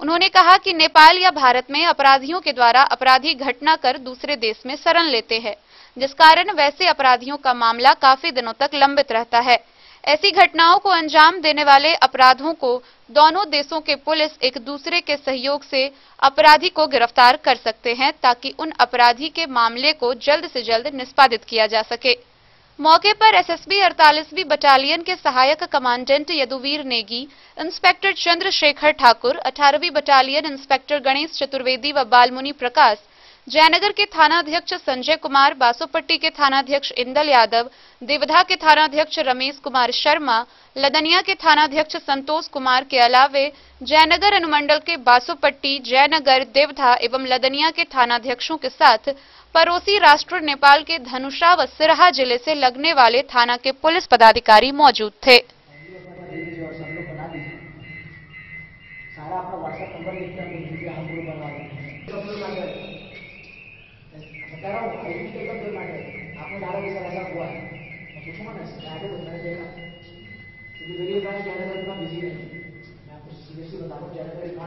उन्होंने कहा कि नेपाल या भारत में अपराधियों के द्वारा अपराधी घटना कर दूसरे देश में शरण लेते हैं, जिस कारण वैसे अपराधियों का मामला काफी दिनों तक लंबित रहता है। ऐसी घटनाओं को अंजाम देने वाले अपराधों को दोनों देशों के पुलिस एक दूसरे के सहयोग से अपराधी को गिरफ्तार कर सकते हैं, ताकि उन अपराधी के मामले को जल्द से जल्द निष्पादित किया जा सके। मौके पर एसएसबी 48वीं बटालियन के सहायक कमांडेंट यदुवीर नेगी, इंस्पेक्टर चंद्रशेखर ठाकुर, 18वीं बटालियन इंस्पेक्टर गणेश चतुर्वेदी व बालमुनि प्रकाश, जयनगर के थानाध्यक्ष संजय कुमार, बासोपट्टी के थानाध्यक्ष इंदल यादव, देवधा के थानाध्यक्ष रमेश कुमार शर्मा, लदनिया के थानाध्यक्ष संतोष कुमार के अलावे जयनगर अनुमंडल के बासोपट्टी, जयनगर, देवधा एवं लदनिया के थानाध्यक्षों के साथ पड़ोसी राष्ट्र नेपाल के धनुषा व सिरहा जिले से लगने वाले थाना के पुलिस पदाधिकारी मौजूद थे।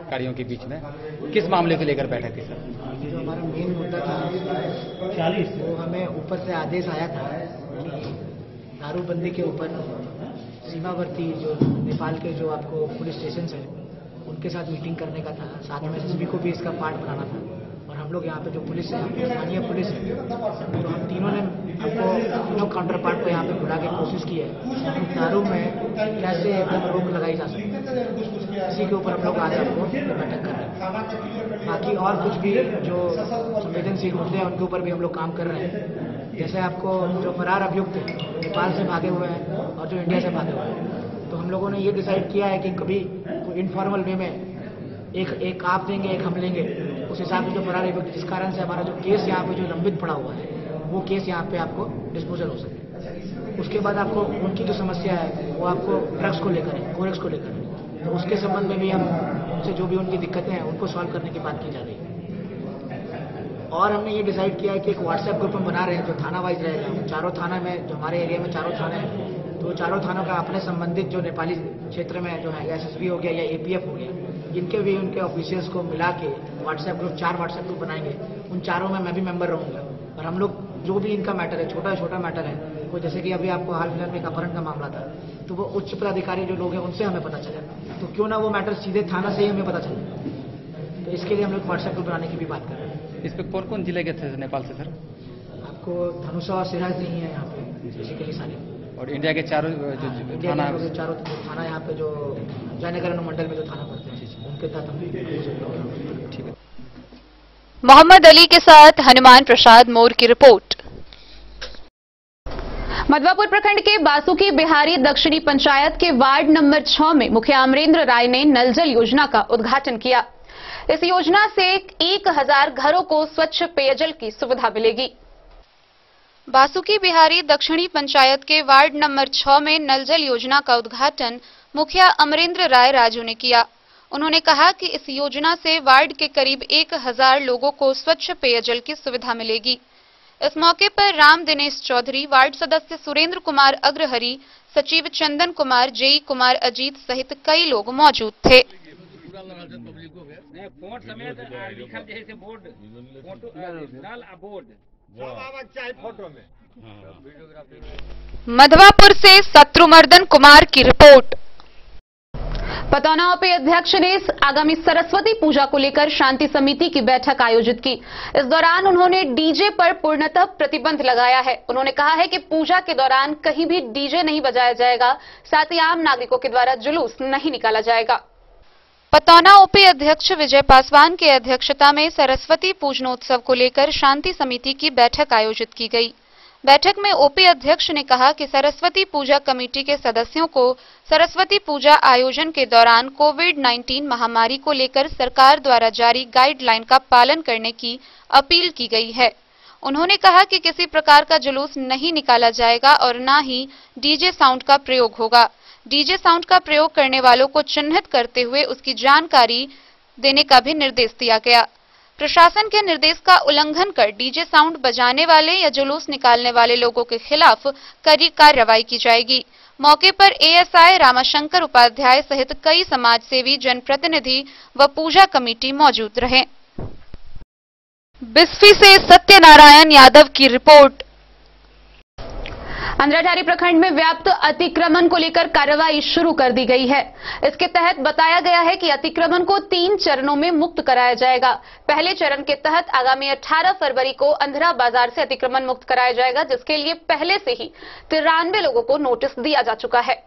कार्यों के बीच में किस मामले को लेकर बैठक थी सर? जो हमारा मेन मुद्दा था 40, वो हमें ऊपर से आदेश आया था दारूबंदी के ऊपर सीमावर्ती जो नेपाल के जो आपको पुलिस स्टेशन है उनके साथ मीटिंग करने का था। साथ में एसएसबी को भी इसका पार्ट बनाना था। और हम लोग यहाँ पे जो पुलिस है, स्थानीय पुलिस है, तो हम तीनों ने हमको तीनों काउंटर पार्ट को यहाँ पे बुला के कोशिश की है दारू में कैसे एकदम रोक लगाई जा सकती है। इसी के ऊपर हम लोग आज आपको बैठक कर रहे हैं। बाकी और कुछ भी जो संवेदनशील मुद्दे हैं उनके ऊपर भी हम लोग काम कर रहे हैं। जैसे आपको जो फरार अभियुक्त है नेपाल से भागे हुए हैं और जो इंडिया से भागे हुए हैं, तो हम लोगों ने ये डिसाइड किया है कि कभी इनफॉर्मल वे में एक आप देंगे, एक हम लेंगे, उस हिसाब से जो फरार अभियुक्त, जिस कारण से हमारा जो केस यहाँ पे जो लंबित पड़ा हुआ है वो केस यहाँ पे आपको डिस्पोजल हो सके। उसके बाद आपको उनकी जो समस्या है वो आपको ड्रग्स को लेकर है, कोरेक्स को लेकर है, तो उसके संबंध में भी हम उनसे जो भी उनकी दिक्कतें हैं उनको सॉल्व करने की बात की जा रही है। और हमने ये डिसाइड किया है कि एक व्हाट्सएप ग्रुप हम बना रहे हैं जो थाना वाइज रहेगा। चारों थाना में, जो हमारे एरिया में चारों थाने हैं, तो चारों थानों का अपने संबंधित जो नेपाली क्षेत्र में जो है एसएसबी हो गया या एपीएफ हो गया, इनके भी उनके ऑफिसियल्स को मिला के व्हाट्सएप ग्रुप, 4 व्हाट्सएप ग्रुप बनाएंगे। उन चारों में मैं भी मेंबर रहूंगा और हम लोग जो भी इनका मैटर है, छोटा मैटर है, कोई जैसे कि अभी आपको हाल फिलहाल में एक अपहरण का मामला था, तो वो उच्च पदाधिकारी जो लोग हैं उनसे हमें पता चला, तो क्यों ना वो मैटर सीधे थाना से ही हमें पता चले। तो इसके लिए हम लोग व्हाट्सएप ग्रुप बनाने की भी बात कर रहे हैं। इस पर कौन कौन जिले के थे नेपाल से सर? आपको धनुषा और सिराज नहीं है यहाँ पे बेसिकली सारे, और इंडिया के चारों थाना, चारों थाना यहाँ पे जो जयनगर अनुमंडल में जो थाना पड़ते हैं उनके साथ हम। ठीक है। मोहम्मद अली के साथ हनुमान प्रसाद मोर की रिपोर्ट। मधवापुर प्रखंड के बासुकी बिहारी दक्षिणी पंचायत के वार्ड नंबर 6 में मुखिया अमरेंद्र राय ने नल जल योजना का उद्घाटन किया। इस योजना से 1000 घरों को स्वच्छ पेयजल की सुविधा मिलेगी। बासुकी बिहारी दक्षिणी पंचायत के वार्ड नंबर 6 में नल जल योजना का उद्घाटन मुखिया अमरेंद्र राय राजू ने किया। उन्होंने कहा कि इस योजना से वार्ड के करीब 1000 लोगों को स्वच्छ पेयजल की सुविधा मिलेगी। इस मौके पर राम दिनेश चौधरी, वार्ड सदस्य सुरेंद्र कुमार अग्रहरी, सचिव चंदन कुमार, जेई कुमार अजीत सहित कई लोग मौजूद थे। मधवापुर से शत्रुमर्दन कुमार की रिपोर्ट। पतौना ओपी अध्यक्ष ने आगामी सरस्वती पूजा को लेकर शांति समिति की बैठक आयोजित की। इस दौरान उन्होंने डीजे पर पूर्णतः प्रतिबंध लगाया है। उन्होंने कहा है कि पूजा के दौरान कहीं भी डीजे नहीं बजाया जाएगा, साथ ही आम नागरिकों के द्वारा जुलूस नहीं निकाला जाएगा। पतौना ओपी अध्यक्ष विजय पासवान की अध्यक्षता में सरस्वती पूजनोत्सव को लेकर शांति समिति की बैठक आयोजित की गई। बैठक में ओपी अध्यक्ष ने कहा कि सरस्वती पूजा कमेटी के सदस्यों को सरस्वती पूजा आयोजन के दौरान कोविड-19 महामारी को लेकर सरकार द्वारा जारी गाइडलाइन का पालन करने की अपील की गई है। उन्होंने कहा कि किसी प्रकार का जुलूस नहीं निकाला जाएगा और न ही डीजे साउंड का प्रयोग होगा। डीजे साउंड का प्रयोग करने वालों को चिन्हित करते हुए उसकी जानकारी देने का भी निर्देश दिया गया। प्रशासन के निर्देश का उल्लंघन कर डीजे साउंड बजाने वाले या जुलूस निकालने वाले लोगों के खिलाफ कड़ी कार्रवाई की जाएगी। मौके पर एएसआई रामाशंकर उपाध्याय सहित कई समाजसेवी, जनप्रतिनिधि व पूजा कमेटी मौजूद रहे। बिस्फी से सत्यनारायण यादव की रिपोर्ट। अंधराठारी प्रखंड में व्याप्त अतिक्रमण को लेकर कार्रवाई शुरू कर दी गई है। इसके तहत बताया गया है कि अतिक्रमण को 3 चरणों में मुक्त कराया जाएगा। पहले चरण के तहत आगामी 18 फरवरी को अंधरा बाजार से अतिक्रमण मुक्त कराया जाएगा, जिसके लिए पहले से ही 93 लोगों को नोटिस दिया जा चुका है।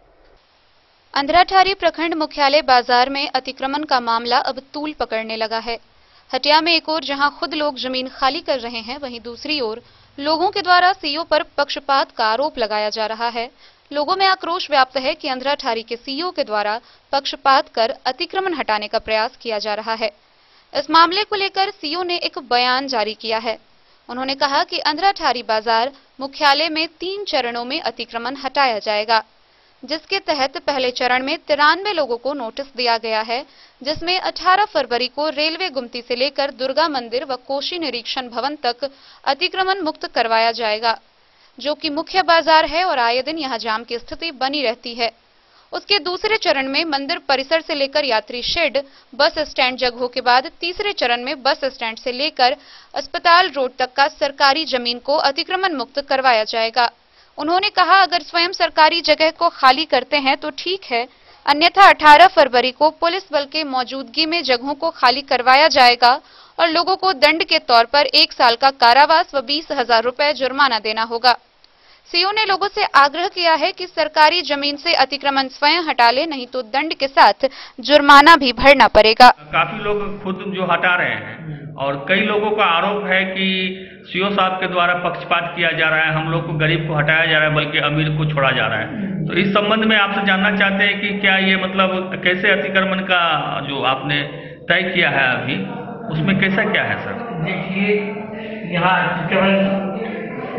अंधराठारी प्रखंड मुख्यालय बाजार में अतिक्रमण का मामला अब तूल पकड़ने लगा है। हटिया में एक ओर जहां खुद लोग जमीन खाली कर रहे हैं, वहीं दूसरी ओर लोगों के द्वारा सीओ पर पक्षपात का आरोप लगाया जा रहा है। लोगों में आक्रोश व्याप्त है कि अंधराठारी के सीओ के द्वारा पक्षपात कर अतिक्रमण हटाने का प्रयास किया जा रहा है। इस मामले को लेकर सीओ ने एक बयान जारी किया है। उन्होंने कहा कि अंधराठारी बाजार मुख्यालय में 3 चरणों में अतिक्रमण हटाया जाएगा, जिसके तहत पहले चरण में 93 लोगों को नोटिस दिया गया है, जिसमें 18 फरवरी को रेलवे गुमती से लेकर दुर्गा मंदिर व कोशी निरीक्षण भवन तक अतिक्रमण मुक्त करवाया जाएगा, जो कि मुख्य बाजार है और आए दिन यहां जाम की स्थिति बनी रहती है। उसके दूसरे चरण में मंदिर परिसर से लेकर यात्री शेड, बस स्टैंड जगहों के बाद तीसरे चरण में बस स्टैंड से लेकर अस्पताल रोड तक का सरकारी जमीन को अतिक्रमण मुक्त करवाया जाएगा। उन्होंने कहा, अगर स्वयं सरकारी जगह को खाली करते हैं तो ठीक है, अन्यथा 18 फरवरी को पुलिस बल के मौजूदगी में जगहों को खाली करवाया जाएगा और लोगों को दंड के तौर पर 1 साल का कारावास व 20,000 रुपए जुर्माना देना होगा। सीओ ने लोगों से आग्रह किया है कि सरकारी जमीन से अतिक्रमण स्वयं हटा ले, नहीं तो दंड के साथ जुर्माना भी भरना पड़ेगा। काफी लोग खुद जो हटा रहे हैं और कई लोगों का आरोप है कि सीओ साहब के द्वारा पक्षपात किया जा रहा है, हम लोग को गरीब को हटाया जा रहा है बल्कि अमीर को छोड़ा जा रहा है। तो इस संबंध में आपसे जानना चाहते हैं कि क्या ये मतलब कैसे अतिक्रमण का जो आपने तय किया है अभी, उसमें कैसा क्या है सर? देखिए, यहाँ अतिक्रमण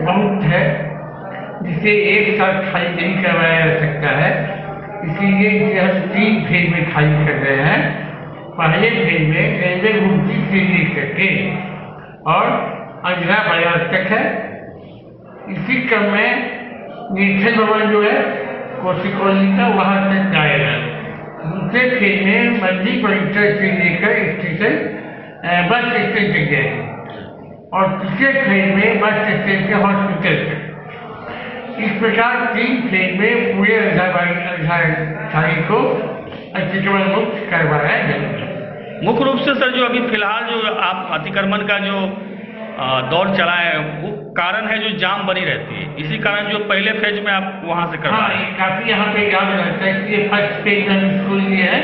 बहुत है जिसे एक साथ खाली नहीं करवाया जा सकता है, इसीलिए इसे हम 3 फेज में खाली कर रहे हैं। पहले फेज में रेलवे गुमती से लेकर के और अंधरा बाजार तक है। इसी क्रम में निरीक्षण भवन जो है कोसी कॉलोनी का, वहाँ तक जाएगा। दूसरे फेज में मंदिर परिसर से लेकर स्टेशन बस स्टैंड तक जाएगी और तीसरे फेज में बस स्टैंड से हॉस्पिटल तक। इस प्रकार 3 फेज में पूरे अंधराठारी को अतिक्रमण मुक्त करवाया जाएगा। मुख्य रूप से सर जो अभी फिलहाल जो आप अतिक्रमण का जो दौर चलाए, वो कारण है जो जाम बनी रहती है, इसी कारण जो पहले फेज में आप वहां से करवा रहे हैं। काफी यहाँ पे जाम रहता है, इसलिए फर्स्ट फेज का स्कूल ये है,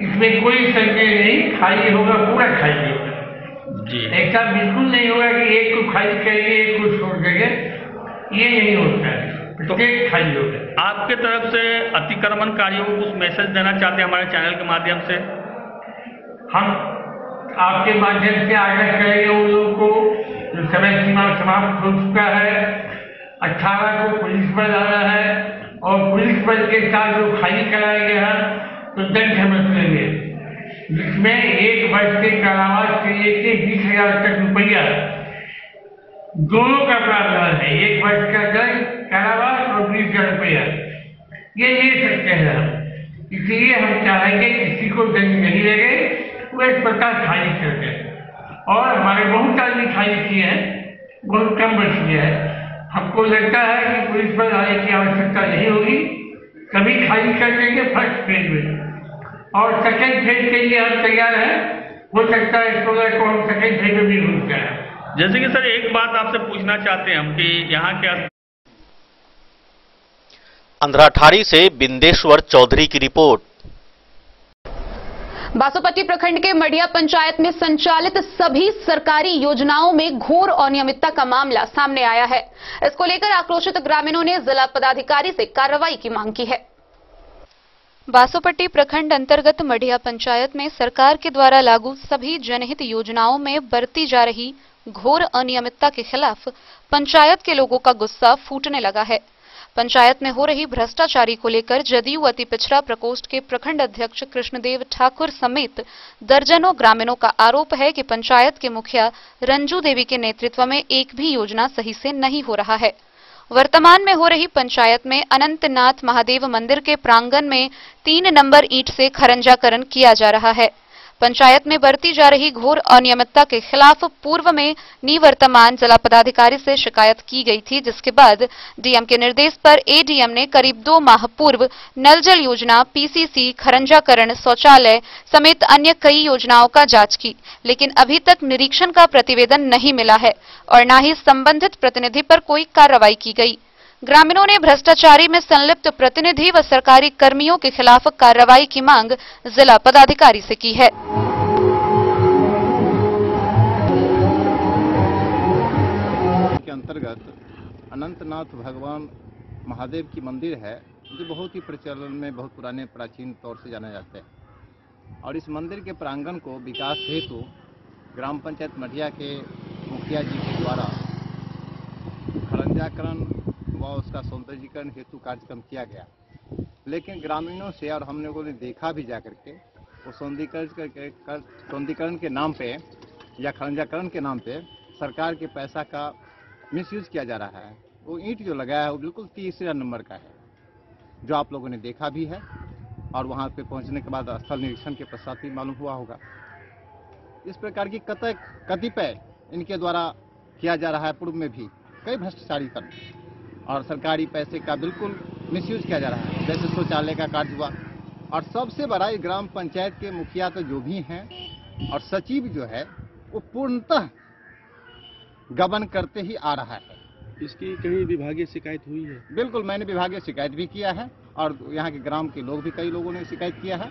इसमें कोई संदेह नहीं, खाली होगा, पूरा खाली होगा जी। ऐसा बिल्कुल नहीं होगा कि एक को खाली करिए एक को छोड़ देंगे, ये नहीं होता है, तो खाली होगा। आपके तरफ से अतिक्रमणकारियों को कुछ मैसेज देना चाहते हैं हमारे चैनल के माध्यम से? हम आपके माध्यम से आग्रह करेंगे उन लोगों को जो समय सीमा समाप्त हो चुका है, 18 को पुलिस बल आना है और पुलिस बल के साथ जो खाली कराया गया है तो दंड हम वसूलेंगे, जिसमें 1 वर्ष के कारावास से लेकर 20,000 तक रुपया दोनों का प्रावधान है। 1 वर्ष का दंड, कारावास और 20,000 रुपया ये ले सकते हैं हम। इसलिए हम चाहेंगे किसी को दंड नहीं लगे, वो इस प्रकार खाली कर दे। और हमारे बहुत आदमी खाली किए हैं, बहुत कम बची है। हमको लगता है कि पुलिस बल आने की आवश्यकता नहीं होगी, सभी खाली कर देंगे फर्स्ट फेज में और सेकेंड फेज के लिए हम तैयार हैं। हो सकता है 16 को हम सेकेंड फेज में भी घुस जाए। जैसे कि सर एक बात आपसे पूछना चाहते हैं हम कि यहाँ के अंधराठारी से बिंदेश्वर चौधरी की रिपोर्ट। बासोपट्टी प्रखंड के मढ़िया पंचायत में संचालित सभी सरकारी योजनाओं में घोर अनियमितता का मामला सामने आया है। इसको लेकर आक्रोशित ग्रामीणों ने जिला पदाधिकारी से कार्रवाई की मांग की है। बासोपट्टी प्रखंड अंतर्गत मढ़िया पंचायत में सरकार के द्वारा लागू सभी जनहित योजनाओं में बरती जा रही घोर अनियमितता के खिलाफ पंचायत के लोगों का गुस्सा फूटने लगा है। पंचायत में हो रही भ्रष्टाचारी को लेकर जदयू अति पिछड़ा प्रकोष्ठ के प्रखंड अध्यक्ष कृष्णदेव ठाकुर समेत दर्जनों ग्रामीणों का आरोप है कि पंचायत के मुखिया रंजू देवी के नेतृत्व में एक भी योजना सही से नहीं हो रहा है। वर्तमान में हो रही पंचायत में अनंतनाथ महादेव मंदिर के प्रांगण में 3 नंबर ईंट से खरंजाकरण किया जा रहा है। पंचायत में बरती जा रही घोर अनियमितता के खिलाफ पूर्व में निवर्तमान जिला पदाधिकारी से शिकायत की गई थी, जिसके बाद डीएम के निर्देश पर एडीएम ने करीब 2 माह पूर्व नल जल योजना, पीसीसी, खरंजाकरण, शौचालय समेत अन्य कई योजनाओं का जांच की, लेकिन अभी तक निरीक्षण का प्रतिवेदन नहीं मिला है और न ही संबंधित प्रतिनिधि पर कोई कार्रवाई की गई। ग्रामीणों ने भ्रष्टाचारी में संलिप्त प्रतिनिधि व सरकारी कर्मियों के खिलाफ कार्रवाई की मांग जिला पदाधिकारी से की है। के अंतर्गत अनंतनाथ भगवान महादेव की मंदिर है, जो बहुत ही प्रचलन में बहुत पुराने प्राचीन तौर से जाना जाता है और इस मंदिर के प्रांगण को विकास हेतु ग्राम पंचायत मठिया के मुखिया जी के द्वारा खरंजाकरण व उसका सौंदर्यीकरण हेतु कार्यक्रम किया गया, लेकिन ग्रामीणों से और हम लोगों ने देखा भी जाकर के वो सौंदर्यीकरण के नाम पे या खरंजाकरण के नाम पे सरकार के पैसा का मिसयूज किया जा रहा है। वो ईंट जो लगाया है वो बिल्कुल तीसरा नंबर का है, जो आप लोगों ने देखा भी है और वहाँ पे पहुँचने के बाद स्थल निरीक्षण के पश्चात भी मालूम हुआ होगा। इस प्रकार की कतिपय इनके द्वारा किया जा रहा है। पूर्व में भी कई भ्रष्टाचारी कर और सरकारी पैसे का बिल्कुल मिसयूज किया जा रहा है, जैसे शौचालय का कार्य हुआ। और सबसे बड़ा ग्राम पंचायत के मुखिया तो जो भी हैं और सचिव जो है वो पूर्णतः गबन करते ही आ रहा है। इसकी कहीं विभागीय शिकायत हुई है? बिल्कुल, मैंने विभागीय शिकायत भी किया है और यहाँ के ग्राम के लोग भी कई लोगों ने शिकायत किया है।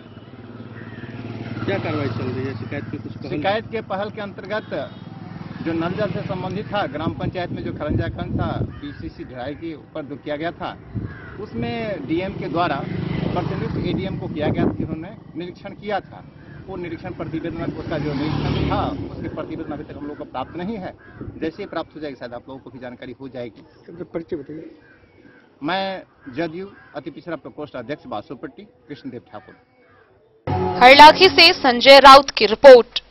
क्या कार्रवाई चल रही है शिकायत की? कुछ शिकायत के पहल के अंतर्गत जो नल जल से संबंधित था, ग्राम पंचायत में जो खरंजाकरण था, पीसीसी ढलाई के ऊपर जो किया गया था, उसमें डीएम के द्वारा प्रतिनिधि एडीएम को किया गया था, जिन्होंने निरीक्षण किया था। वो निरीक्षण प्रतिवेदन, उसका जो निरीक्षण था उसके प्रतिवेदन अभी तक हम लोग को प्राप्त नहीं है। जैसे ही प्राप्त हो जाएगी शायद आप लोगों को भी जानकारी हो जाएगी। परिचय बताइए। मैं जदयू अति पिछड़ा प्रकोष्ठ अध्यक्ष बासुपट्टी कृष्णदेव ठाकुर। हरलाखी से संजय राउत की रिपोर्ट।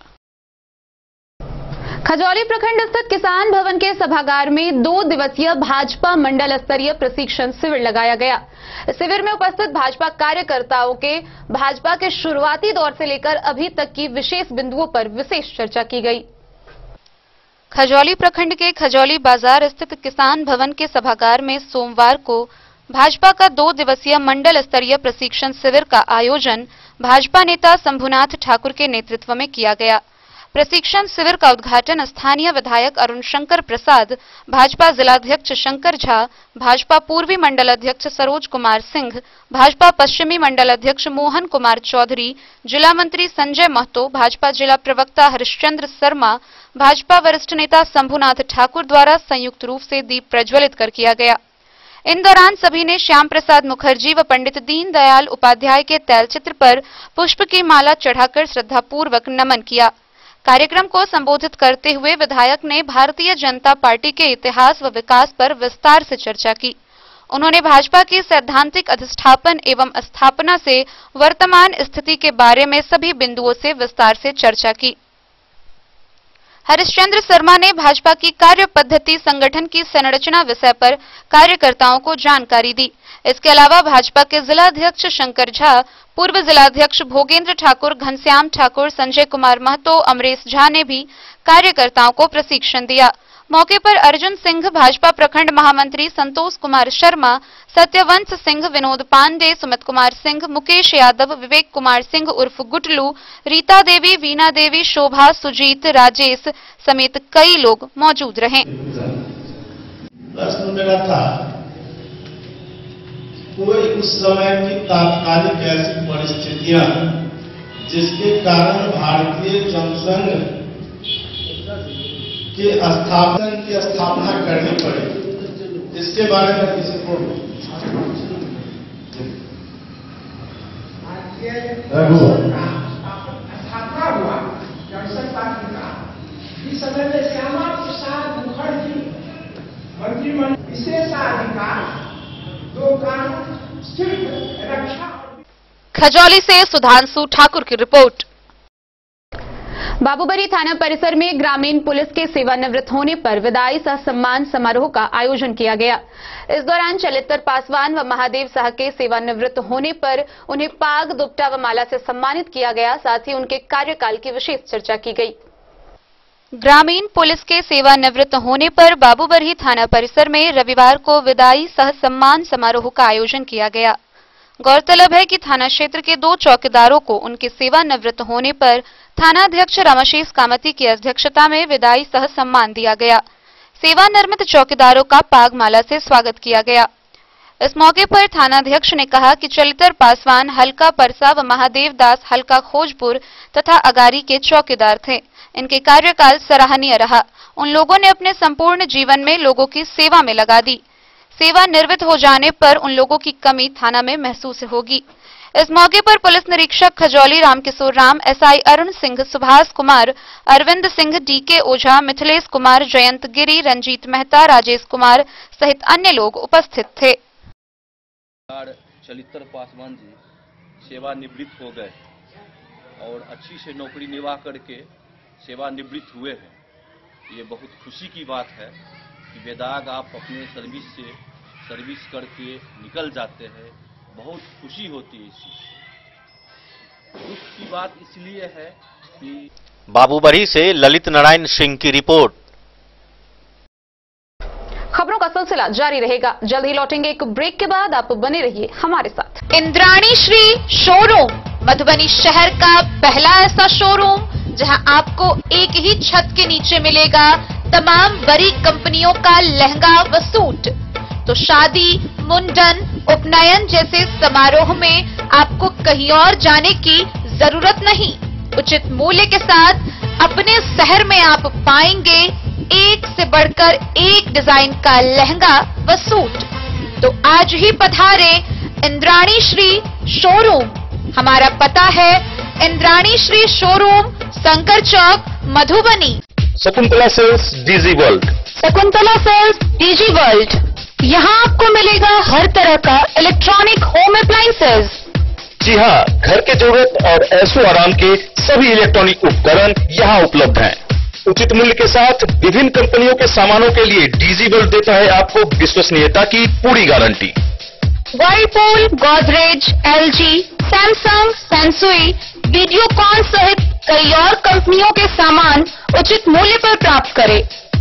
खजौली प्रखंड स्थित किसान भवन के सभागार में 2 दिवसीय भाजपा मंडल स्तरीय प्रशिक्षण शिविर लगाया गया। शिविर में उपस्थित भाजपा कार्यकर्ताओं के भाजपा के शुरुआती दौर से लेकर अभी तक की विशेष बिंदुओं पर विशेष चर्चा की गई। खजौली प्रखंड के खजौली बाजार स्थित किसान भवन के सभागार में सोमवार को भाजपा का 2 दिवसीय मंडल स्तरीय प्रशिक्षण शिविर का आयोजन भाजपा नेता शंभुनाथ ठाकुर के नेतृत्व में किया गया। प्रशिक्षण शिविर का उद्घाटन स्थानीय विधायक अरुण शंकर प्रसाद, भाजपा जिलाध्यक्ष शंकर झा, भाजपा पूर्वी मंडल अध्यक्ष सरोज कुमार सिंह, भाजपा पश्चिमी मंडल अध्यक्ष मोहन कुमार चौधरी, जिला मंत्री संजय महतो, भाजपा जिला प्रवक्ता हरिश्चंद्र शर्मा, भाजपा वरिष्ठ नेता शंभुनाथ ठाकुर द्वारा संयुक्त रूप से दीप प्रज्वलित कर किया गया। इन दौरान सभी ने श्याम प्रसाद मुखर्जी व पंडित दीनदयाल उपाध्याय के तैलचित्र पर पुष्प की माला चढ़ाकर श्रद्धापूर्वक नमन किया। कार्यक्रम को संबोधित करते हुए विधायक ने भारतीय जनता पार्टी के इतिहास व विकास पर विस्तार से चर्चा की। उन्होंने भाजपा की सैद्धांतिक अधिष्ठापन एवं स्थापना से वर्तमान स्थिति के बारे में सभी बिंदुओं से विस्तार से चर्चा की। हरिश्चंद्र शर्मा ने भाजपा की कार्य पद्धति, संगठन की संरचना विषय पर कार्यकर्ताओं को जानकारी दी। इसके अलावा भाजपा के जिलाध्यक्ष शंकर झा, पूर्व जिलाध्यक्ष भोगेंद्र ठाकुर, घनश्याम ठाकुर, संजय कुमार महतो, अमरेश झा ने भी कार्यकर्ताओं को प्रशिक्षण दिया। मौके पर अर्जुन सिंह, भाजपा प्रखंड महामंत्री संतोष कुमार शर्मा, सत्यवंश सिंह, विनोद पांडे, सुमित कुमार सिंह, मुकेश यादव, विवेक कुमार सिंह उर्फ गुटलू, रीता देवी, वीना देवी, शोभा, सुजीत, राजेश समेत कई लोग मौजूद रहे। प्रश्न मेरा था, कोई उस समय की तात्कालिक ऐसी परिस्थितियां जिसके कारण भारतीय जनसंघ के स्थापना करनी पड़ी, इसके बारे में किसी को स्थापना हुआ जनसंघ पार्टी का, इस समय में श्यामा प्रसाद मुखर्जी मंत्रिमंडल विशेषाधिकार खजौली से सुधांशु ठाकुर की रिपोर्ट। बाबूबरी थाना परिसर में ग्रामीण पुलिस के सेवानिवृत्त होने पर विदाई सह सम्मान समारोह का आयोजन किया गया। इस दौरान चलितर पासवान व महादेव साह के सेवानिवृत्त होने पर उन्हें पाग, दुपट्टा व माला से सम्मानित किया गया। साथ ही उनके कार्यकाल की विशेष चर्चा की गई। ग्रामीण पुलिस के सेवानिवृत्त होने पर बाबूबरी थाना परिसर में रविवार को विदाई सह सम्मान समारोह का आयोजन किया गया। गौरतलब है कि थाना क्षेत्र के 2 चौकीदारों को उनके सेवानिवृत्त होने पर थानाध्यक्ष रामाशीष कामती की अध्यक्षता में विदाई सह सम्मान दिया गया। सेवानिवृत्त चौकीदारों का पाग माला से स्वागत किया गया। इस मौके पर थानाध्यक्ष ने कहा कि चलितर पासवान हल्का परसा व महादेव दास हल्का खोजपुर तथा अगारी के चौकीदार थे। इनके कार्यकाल सराहनीय रहा। उन लोगों ने अपने संपूर्ण जीवन में लोगों की सेवा में लगा दी। सेवानिवृत्त हो जाने पर उन लोगों की कमी थाना में महसूस होगी। इस मौके पर पुलिस निरीक्षक खजौली रामकिशोर राम, एसआई अरुण सिंह, सुभाष कुमार, अरविंद सिंह, डीके ओझा, मिथिलेश कुमार, जयंत गिरी, रंजीत मेहता, राजेश कुमार सहित अन्य लोग उपस्थित थे। चलितर पासवान जी सेवानिवृत्त हो गए और अच्छी से नौकरी निर्वाह करके सेवानिवृत्त हुए हैं। ये बहुत खुशी की बात है कि बेदाग आप अपने सर्विस करके निकल जाते हैं। बहुत खुशी होती है इसी। दुख की बात इसलिए है कि बाबूबरी से ललित नारायण सिंह की रिपोर्ट। खबरों का सिलसिला जारी रहेगा। जल्द ही लौटेंगे एक ब्रेक के बाद। आप बने रहिए हमारे साथ। इंद्राणी श्री शोरूम मधुबनी शहर का पहला ऐसा शोरूम जहां आपको एक ही छत के नीचे मिलेगा तमाम बड़ी कंपनियों का लहंगा व सूट। तो शादी, मुंडन, उपनयन जैसे समारोह में आपको कहीं और जाने की जरूरत नहीं। उचित मूल्य के साथ अपने शहर में आप पाएंगे एक से बढ़कर एक डिजाइन का लहंगा व सूट। तो आज ही पधारे इंद्राणी श्री शोरूम। हमारा पता है Indrani Shri showroom, Shankar Chowk, Madhubani. Shakuntala sales DG world. Shakuntala sales DG world, यहाँ आपको मिलेगा हर तरह का इलेक्ट्रॉनिक होम अप्लायंसेज। जी हाँ, घर के जरूरत और ऐशो आराम के सभी इलेक्ट्रॉनिक उपकरण यहाँ उपलब्ध हैं। उचित मूल्य के साथ विभिन्न कंपनियों के सामानों के लिए डीजी वर्ल्ड देता है आपको विश्वसनीयता की पूरी guarantee. Whirlpool, Godrej, LG, Samsung, Sansui, Videocon सहित कई और कंपनियों के सामान उचित मूल्य पर प्राप्त करें।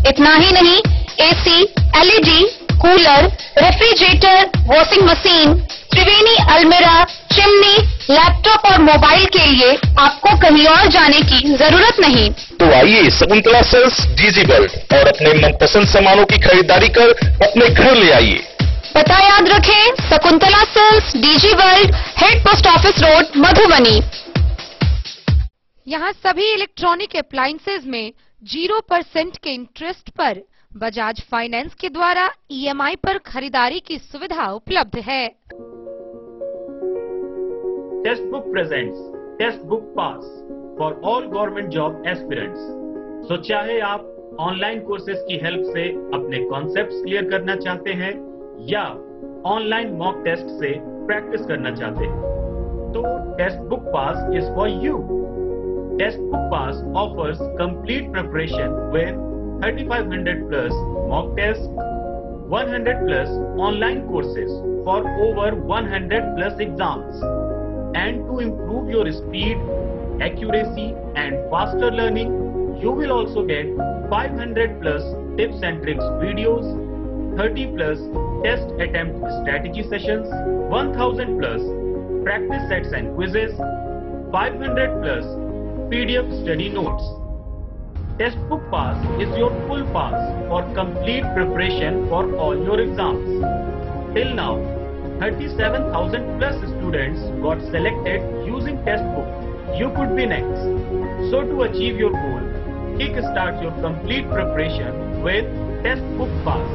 इतना ही नहीं, AC, LED, cooler, refrigerator, washing machine, Triveni अलमीरा, चिमनी, लैपटॉप और मोबाइल के लिए आपको कहीं और जाने की जरूरत नहीं। तो आइए शकुंतला सेल्स डीजी वर्ल्ड और अपने मनपसंद सामानों की खरीदारी कर अपने घर ले आइए। पता याद रखें, Shakuntala sales DG world, head post office road, Madhubani. यहाँ सभी इलेक्ट्रॉनिक अप्लायंसेज में 0% के इंटरेस्ट पर बजाज फाइनेंस के द्वारा ईएमआई पर खरीदारी की सुविधा उपलब्ध है। Testbook presents Testbook pass for all government job aspirants. तो चाहे आप ऑनलाइन कोर्सेज की हेल्प से अपने कॉन्सेप्ट्स क्लियर करना चाहते हैं या ऑनलाइन मॉक टेस्ट से प्रैक्टिस करना चाहते हैं, तो Testbook pass is for you. Test Book Pass offers complete preparation with 3500 plus mock tests, 100 plus online courses for over 100 plus exams. And to improve your speed, accuracy and faster learning, you will also get 500 plus tips and tricks videos, 30 plus test attempt strategy sessions, 1000 plus practice sets and quizzes, 500 plus PDF study notes. Test Book Pass is your full pass for complete preparation for all your exams. Till now, 37,000 plus students got selected using Test Book. You could be next. So to achieve your goal, kickstart your complete preparation with Test Book Pass.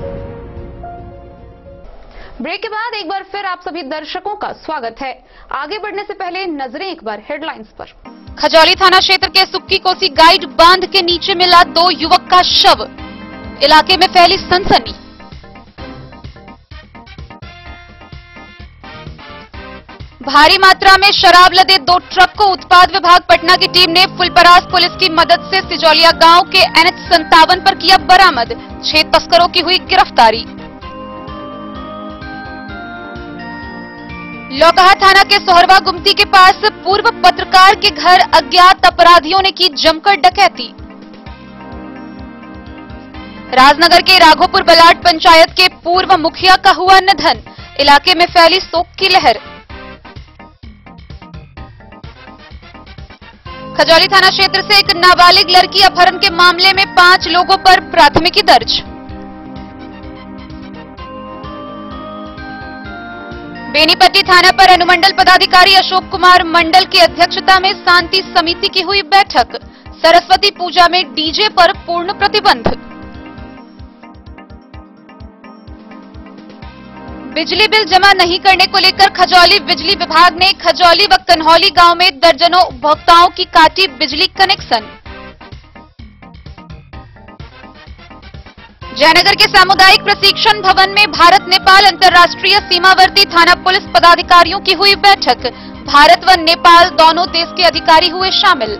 Break के बाद एक बार फिर आप सभी दर्शकों का स्वागत है। आगे बढ़ने से पहले नजरें एक बार हेडलाइंस पर। खजौली थाना क्षेत्र के सुक्की कोसी गाइड बांध के नीचे मिला 2 युवक का शव। इलाके में फैली सनसनी। भारी मात्रा में शराब लदे 2 ट्रक को उत्पाद विभाग पटना की टीम ने फुलपरास पुलिस की मदद से सिजौलिया गांव के NH57 पर किया बरामद। 6 तस्करों की हुई गिरफ्तारी। लौकहा थाना के सोहरवा गुमती के पास पूर्व पत्रकार के घर अज्ञात अपराधियों ने की जमकर डकैती। राजनगर के राघोपुर बलाट पंचायत के पूर्व मुखिया का हुआ निधन। इलाके में फैली शोक की लहर। खजौली थाना क्षेत्र से एक नाबालिग लड़की अपहरण के मामले में 5 लोगों पर प्राथमिकी दर्ज। बेनीपट्टी थाना पर अनुमंडल पदाधिकारी अशोक कुमार मंडल की अध्यक्षता में शांति समिति की हुई बैठक। सरस्वती पूजा में डीजे पर पूर्ण प्रतिबंध। बिजली बिल जमा नहीं करने को लेकर खजौली बिजली विभाग ने खजौली व कन्हौली गांव में दर्जनों उपभोक्ताओं की काटी बिजली कनेक्शन। जयनगर के सामुदायिक प्रशिक्षण भवन में भारत नेपाल अंतर्राष्ट्रीय सीमावर्ती थाना पुलिस पदाधिकारियों की हुई बैठक। भारत व नेपाल दोनों देश के अधिकारी हुए शामिल।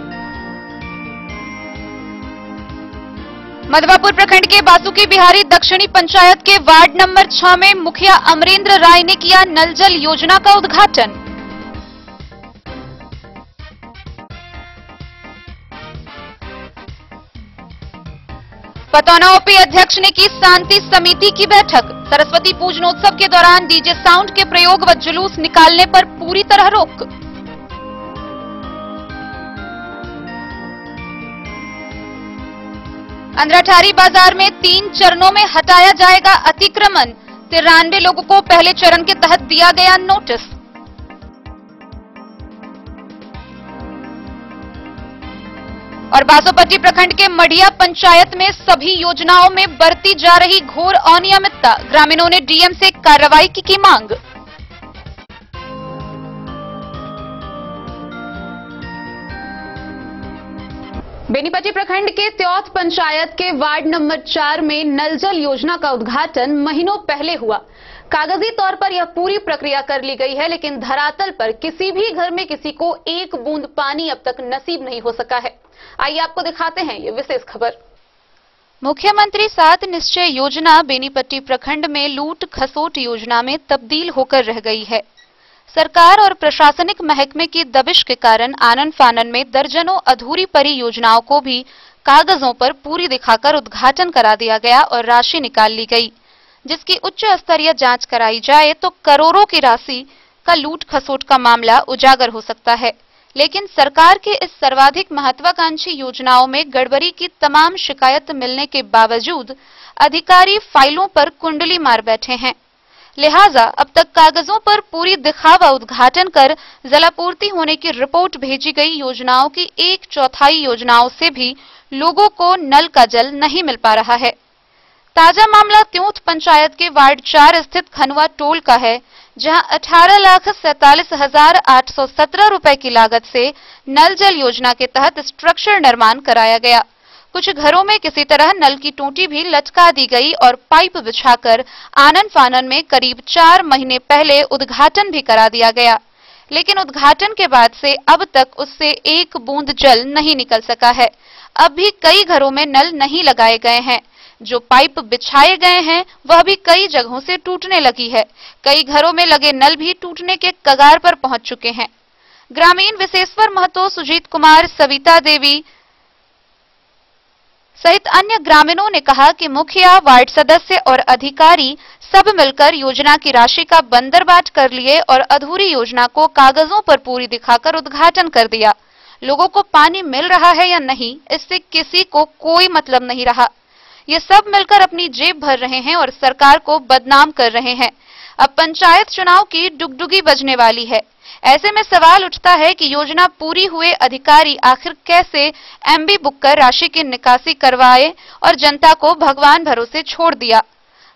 मधवापुर प्रखंड के बासुकी बिहारी दक्षिणी पंचायत के वार्ड नंबर 6 में मुखिया अमरेंद्र राय ने किया नल जल योजना का उद्घाटन। पतौना ओपी अध्यक्ष ने की शांति समिति की बैठक। सरस्वती पूजनोत्सव के दौरान डीजे साउंड के प्रयोग व जुलूस निकालने पर पूरी तरह रोक। अंद्राठारी बाजार में 3 चरणों में हटाया जाएगा अतिक्रमण। 93 लोगों को पहले चरण के तहत दिया गया नोटिस। और बासोपट्टी प्रखंड के मढ़िया पंचायत में सभी योजनाओं में बरती जा रही घोर अनियमितता। ग्रामीणों ने डीएम से कार्रवाई की मांग। बेनीपट्टी प्रखंड के त्योथ पंचायत के वार्ड नंबर 4 में नल जल योजना का उद्घाटन महीनों पहले हुआ। कागजी तौर पर यह पूरी प्रक्रिया कर ली गई है, लेकिन धरातल पर किसी भी घर में किसी को एक बूंद पानी अब तक नसीब नहीं हो सका है। आइए आपको दिखाते हैं ये विशेष खबर। मुख्यमंत्री 7 निश्चय योजना बेनीपट्टी प्रखंड में लूट खसोट योजना में तब्दील होकर रह गई है। सरकार और प्रशासनिक महकमे की दबिश के कारण आनन फानन में दर्जनों अधूरी पड़ी योजनाओं को भी कागजों पर पूरी दिखाकर उद्घाटन करा दिया गया और राशि निकाल ली गई, जिसकी उच्च स्तरीय जांच कराई जाए तो करोड़ों की राशि का लूट खसोट का मामला उजागर हो सकता है। लेकिन सरकार की इस सर्वाधिक महत्वाकांक्षी योजनाओं में गड़बड़ी की तमाम शिकायत मिलने के बावजूद अधिकारी फाइलों पर कुंडली मार बैठे हैं। लिहाजा अब तक कागजों पर पूरी दिखावा उद्घाटन कर जलापूर्ति होने की रिपोर्ट भेजी गई योजनाओं की 1/4 योजनाओं से भी लोगों को नल का जल नहीं मिल पा रहा है। ताजा मामला त्योथ पंचायत के वार्ड 4 स्थित खनवा टोल का है, जहां 18,47,817 रुपए की लागत से नल जल योजना के तहत स्ट्रक्चर निर्माण कराया गया। कुछ घरों में किसी तरह नल की टूटी भी लटका दी गई और पाइप बिछाकर आनन फानन में करीब 4 महीने पहले उद्घाटन भी करा दिया गया, लेकिन उद्घाटन के बाद से अब तक उससे एक बूंद जल नहीं निकल सका है। अब भी कई घरों में नल नहीं लगाए गए हैं। जो पाइप बिछाए गए हैं वह भी कई जगहों से टूटने लगी है। कई घरों में लगे नल भी टूटने के कगार पर पहुंच चुके हैं। ग्रामीण विशेश्वर महतो, सुजीत कुमार, सविता देवी सहित अन्य ग्रामीणों ने कहा कि मुखिया, वार्ड सदस्य और अधिकारी सब मिलकर योजना की राशि का बंदरबाट कर लिए और अधूरी योजना को कागजों पर पूरी दिखाकर उद्घाटन कर दिया। लोगों को पानी मिल रहा है या नहीं, इससे किसी को कोई मतलब नहीं रहा। ये सब मिलकर अपनी जेब भर रहे हैं और सरकार को बदनाम कर रहे हैं। अब पंचायत चुनाव की डुगडुगी बजने वाली है। ऐसे में सवाल उठता है कि योजना पूरी हुए अधिकारी आखिर कैसे एमबी बुक कर राशि की निकासी करवाए और जनता को भगवान भरोसे छोड़ दिया।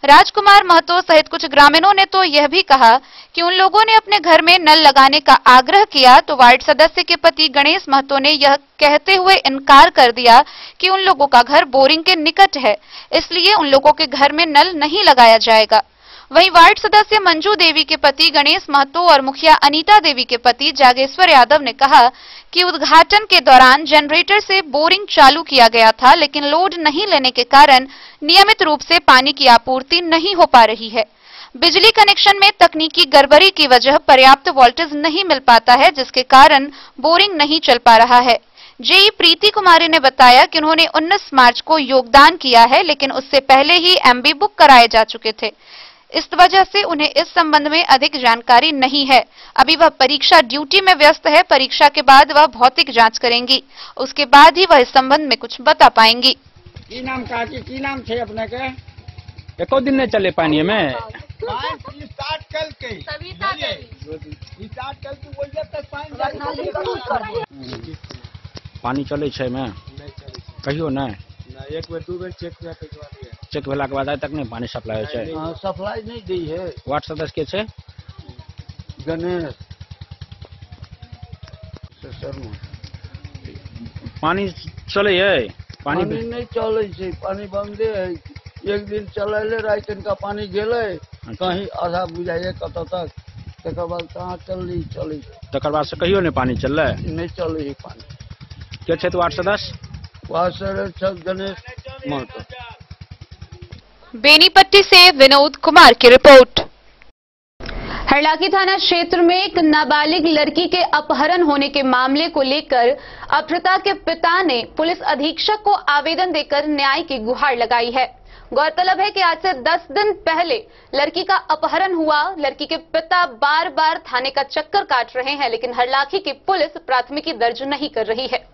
राजकुमार महतो सहित कुछ ग्रामीणों ने तो यह भी कहा कि उन लोगों ने अपने घर में नल लगाने का आग्रह किया तो वार्ड सदस्य के पति गणेश महतो ने यह कहते हुए इनकार कर दिया कि उन लोगों का घर बोरिंग के निकट है, इसलिए उन लोगों के घर में नल नहीं लगाया जाएगा। वहीं वार्ड सदस्य मंजू देवी के पति गणेश महतो और मुखिया अनीता देवी के पति जागेश्वर यादव ने कहा कि उद्घाटन के दौरान जनरेटर से बोरिंग चालू किया गया था, लेकिन लोड नहीं लेने के कारण नियमित रूप से पानी की आपूर्ति नहीं हो पा रही है। बिजली कनेक्शन में तकनीकी गड़बड़ी की वजह पर्याप्त वोल्टेज नहीं मिल पाता है, जिसके कारण बोरिंग नहीं चल पा रहा है। जेई प्रीति कुमारी ने बताया कि उन्होंने 19 मार्च को योगदान किया है, लेकिन उससे पहले ही एमबी बुक कराए जा चुके थे। इस वजह से उन्हें इस संबंध में अधिक जानकारी नहीं है। अभी वह परीक्षा ड्यूटी में व्यस्त है। परीक्षा के बाद वह भौतिक जांच करेंगी, उसके बाद ही वह इस संबंध में कुछ बता पाएंगी। की नाम काकी की नाम थे अपने के? एको दिन नहीं चले पानी में पानी चले छे में कहियो नहीं। एक बेर दू बेर चेक भेला के बाद आइ तक नहीं पानी सप्लाई हो छे। सप्लाई नहीं दी है। वार्ड सदस्य के छे गणेश पानी चले है? पानी नहीं चले छे, पानी बंदे है। एक दिन चले रात का पानी गेले कहीं आधा बुझाइए कत तक, तक बाद कहाँ चली चली तकर बाद से कहियो नहीं पानी चल रहा है? नहीं चले पानी। क्या छे तो वार्ड सदस्य? वार्ड सदस्य गणेश महतो। बेनीपट्टी से विनोद कुमार की रिपोर्ट। हरलाखी थाना क्षेत्र में एक नाबालिग लड़की के अपहरण होने के मामले को लेकर अप्रता के पिता ने पुलिस अधीक्षक को आवेदन देकर न्याय की गुहार लगाई है। गौरतलब है कि आज से 10 दिन पहले लड़की का अपहरण हुआ। लड़की के पिता बार बार थाने का चक्कर काट रहे हैं, लेकिन हरलाखी की पुलिस प्राथमिकी दर्ज नहीं कर रही है।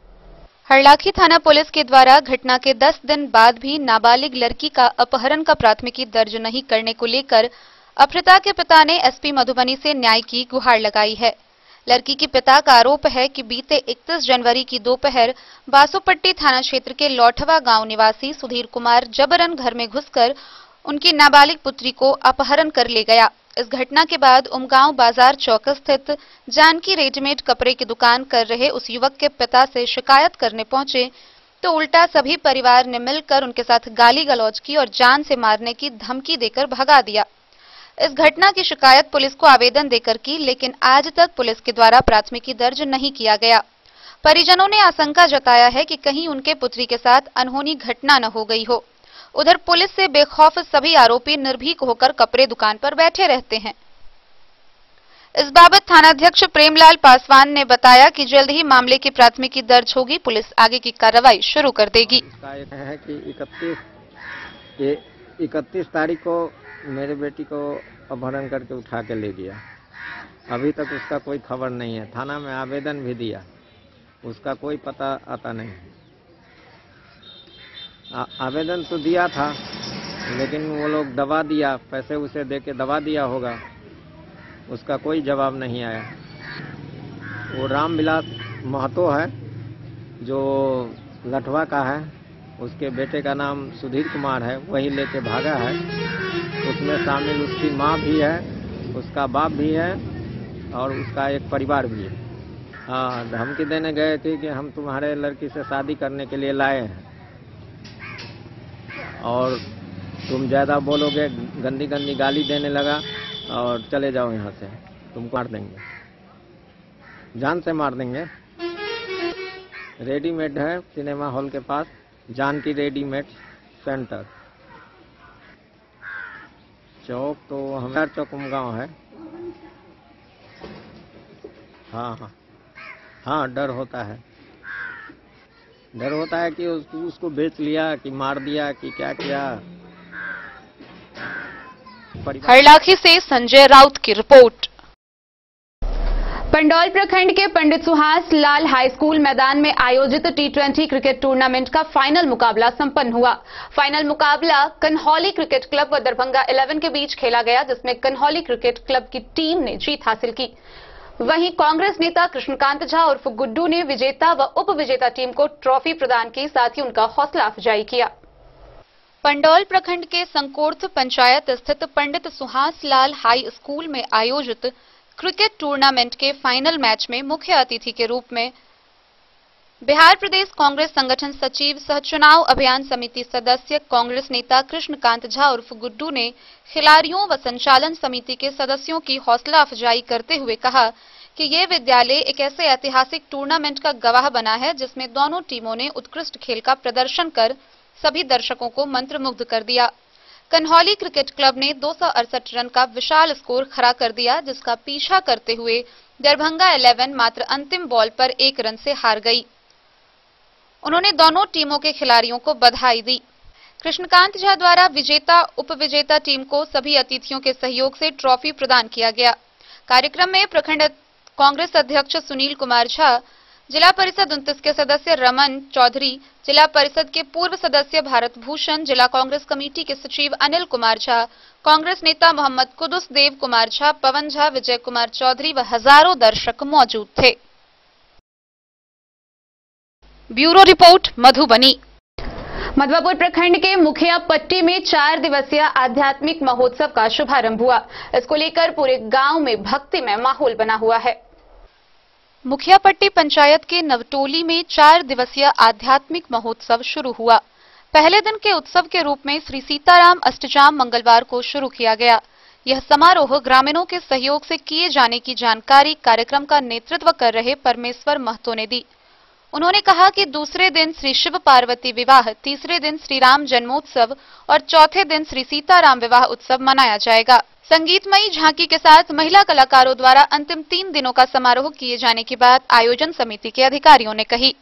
हरलाखी थाना पुलिस के द्वारा घटना के 10 दिन बाद भी नाबालिग लड़की का अपहरण का प्राथमिकी दर्ज नहीं करने को लेकर अप्रता के पिता ने एसपी मधुबनी से न्याय की गुहार लगाई है। लड़की के पिता का आरोप है कि बीते 31 जनवरी की दोपहर बासोपट्टी थाना क्षेत्र के लौठवा गांव निवासी सुधीर कुमार जबरन घर में घुसकर उनकी नाबालिग पुत्री को अपहरण कर ले गया। इस घटना के बाद उमगांव बाजार चौक स्थित जानकी रेडीमेड कपड़े की दुकान कर रहे उस युवक के पिता से शिकायत करने पहुंचे तो उल्टा सभी परिवार ने मिलकर उनके साथ गाली गलौज की और जान से मारने की धमकी देकर भगा दिया। इस घटना की शिकायत पुलिस को आवेदन देकर की, लेकिन आज तक पुलिस के द्वारा प्राथमिकी दर्ज नहीं किया गया। परिजनों ने आशंका जताया है कि कहीं उनके पुत्री के साथ अनहोनी घटना न हो गई हो। उधर पुलिस से बेखौफ सभी आरोपी निर्भीक होकर कपड़े दुकान पर बैठे रहते हैं। इस बाबत थानाध्यक्ष प्रेमलाल पासवान ने बताया कि जल्द ही मामले की प्राथमिकी दर्ज होगी। पुलिस आगे की कार्रवाई शुरू कर देगी। है कि 31 तारीख को मेरे बेटी को अपहरण करके उठा के ले गया। अभी तक उसका कोई खबर नहीं है। थाना में आवेदन भी दिया, उसका कोई पता आता नहीं। आवेदन तो दिया था, लेकिन वो लोग दबा दिया, पैसे उसे दे के दबा दिया होगा, उसका कोई जवाब नहीं आया। वो रामविलास महतो है जो लठवा का है, उसके बेटे का नाम सुधीर कुमार है, वही लेके भागा है। उसमें शामिल उसकी माँ भी है, उसका बाप भी है और उसका एक परिवार भी है। हाँ, धमकी देने गए थे कि हम तुम्हारे लड़की से शादी करने के लिए लाए हैं और तुम ज़्यादा बोलोगे, गंदी गंदी गाली देने लगा और चले जाओ यहाँ से, तुमको मार देंगे, जान से मार देंगे। रेडीमेड है सिनेमा हॉल के पास, जानकी रेडीमेड सेंटर। चौक तो हमारा चौक उमगांव है। हाँ हाँ हाँ, डर होता है, डर होता है कि उसको बेच लिया कि मार दिया कि क्या किया। हरलाखी से संजय राउत की रिपोर्ट। पंडौल प्रखंड के पंडित सुहास लाल हाई स्कूल मैदान में आयोजित T20 क्रिकेट टूर्नामेंट का फाइनल मुकाबला संपन्न हुआ। फाइनल मुकाबला कन्हौली क्रिकेट क्लब व दरभंगा 11 के बीच खेला गया, जिसमें कन्हौली क्रिकेट क्लब की टीम ने जीत हासिल की। वहीं कांग्रेस नेता कृष्णकांत झा उर्फ गुड्डू ने विजेता व उप विजेता टीम को ट्रॉफी प्रदान की, साथ ही उनका हौसला अफजाई किया। पंडौल प्रखंड के संकोर्थ पंचायत स्थित पंडित सुहास लाल हाई स्कूल में आयोजित क्रिकेट टूर्नामेंट के फाइनल मैच में मुख्य अतिथि के रूप में बिहार प्रदेश कांग्रेस संगठन सचिव सह चुनाव अभियान समिति सदस्य कांग्रेस नेता कृष्णकांत झा उर्फ गुड्डू ने खिलाड़ियों व संचालन समिति के सदस्यों की हौसला अफजाई करते हुए कहा कि ये विद्यालय एक ऐसे ऐतिहासिक टूर्नामेंट का गवाह बना है जिसमें दोनों टीमों ने उत्कृष्ट खेल का प्रदर्शन कर सभी दर्शकों को मंत्रमुग्ध कर दिया। कन्हौली क्रिकेट क्लब ने 268 रन का विशाल स्कोर खड़ा कर दिया, जिसका पीछा करते हुए दरभंगा 11 मात्र अंतिम बॉल पर 1 रन से हार गई। उन्होंने दोनों टीमों के खिलाड़ियों को बधाई दी। कृष्णकांत झा द्वारा विजेता उपविजेता टीम को सभी अतिथियों के सहयोग से ट्रॉफी प्रदान किया गया। कार्यक्रम में प्रखंड कांग्रेस अध्यक्ष सुनील कुमार झा, जिला परिषद 29 के सदस्य रमन चौधरी, जिला परिषद के पूर्व सदस्य भारत भूषण, जिला कांग्रेस कमेटी के सचिव अनिल कुमार झा, कांग्रेस नेता मोहम्मद कुदुस देव कुमार झा, पवन झा, विजय कुमार चौधरी व हजारों दर्शक मौजूद थे। Bureau report Madhubani. मधवापुर प्रखंड के मुखिया पट्टी में 4 दिवसीय आध्यात्मिक महोत्सव का शुभारंभ हुआ। इसको लेकर पूरे गांव में भक्तिमय माहौल बना हुआ है। मुखिया पट्टी पंचायत के नवटोली में 4 दिवसीय आध्यात्मिक महोत्सव शुरू हुआ। पहले दिन के उत्सव के रूप में श्री सीताराम अष्टजाम मंगलवार को शुरू किया गया। यह समारोह ग्रामीणों के सहयोग से किए जाने की जानकारी कार्यक्रम का नेतृत्व कर रहे परमेश्वर महतो ने दी। उन्होंने कहा कि दूसरे दिन श्री शिव पार्वती विवाह, तीसरे दिन श्री राम जन्मोत्सव और चौथे दिन श्री सीताराम विवाह उत्सव मनाया जाएगा। संगीतमयी झांकी के साथ महिला कलाकारों द्वारा अंतिम 3 दिनों का समारोह किए जाने की बात आयोजन समिति के अधिकारियों ने कही।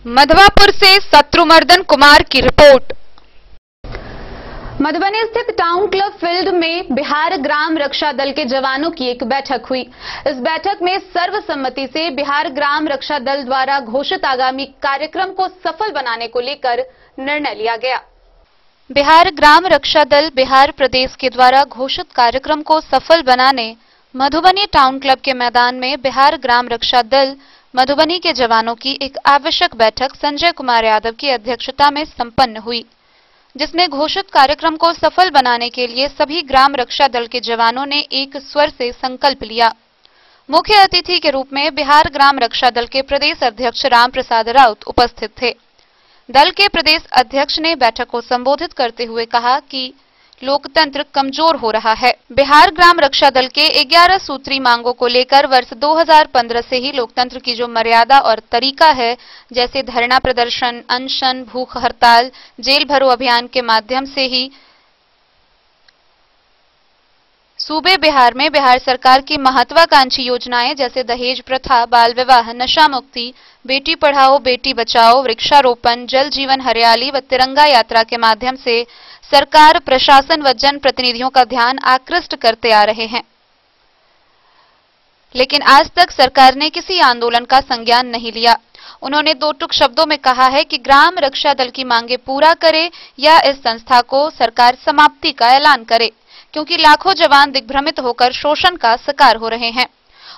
मधवापुर से शत्रुमर्दन कुमार की रिपोर्ट। मधुबनी स्थित टाउन क्लब फील्ड में बिहार ग्राम रक्षा दल के जवानों की एक बैठक हुई। इस बैठक में सर्वसम्मति से बिहार ग्राम रक्षा दल द्वारा घोषित आगामी कार्यक्रम को सफल बनाने को लेकर निर्णय लिया गया। बिहार ग्राम रक्षा दल बिहार प्रदेश के द्वारा घोषित कार्यक्रम को सफल बनाने मधुबनी टाउन क्लब के मैदान में बिहार ग्राम रक्षा दल मधुबनी के जवानों की एक आवश्यक बैठक संजय कुमार यादव की अध्यक्षता में संपन्न हुई, जिसमें घोषित कार्यक्रम को सफल बनाने के लिए सभी ग्राम रक्षा दल के जवानों ने एक स्वर से संकल्प लिया। मुख्य अतिथि के रूप में बिहार ग्राम रक्षा दल के प्रदेश अध्यक्ष राम प्रसाद राउत उपस्थित थे। दल के प्रदेश अध्यक्ष ने बैठक को संबोधित करते हुए कहा कि लोकतंत्र कमजोर हो रहा है। बिहार ग्राम रक्षा दल के 11 सूत्री मांगों को लेकर वर्ष 2015 से ही लोकतंत्र की जो मर्यादा और तरीका है, जैसे धरना प्रदर्शन, अनशन, भूख हड़ताल, जेल भरो अभियान के माध्यम से ही सूबे बिहार में बिहार सरकार की महत्वाकांक्षी योजनाएं जैसे दहेज प्रथा, बाल विवाह, नशा मुक्ति, बेटी पढ़ाओ बेटी बचाओ, वृक्षारोपण, जल जीवन हरियाली व तिरंगा यात्रा के माध्यम से सरकार, प्रशासन व जनप्रतिनिधियों का ध्यान आकृष्ट करते आ रहे हैं। लेकिन आज तक सरकार ने किसी आंदोलन का संज्ञान नहीं लिया। उन्होंने 2 टूक शब्दों में कहा है कि ग्राम रक्षा दल की मांगे पूरा करे या इस संस्था को सरकार समाप्ति का ऐलान करे, क्योंकि लाखों जवान दिग्भ्रमित होकर शोषण का शिकार हो रहे हैं।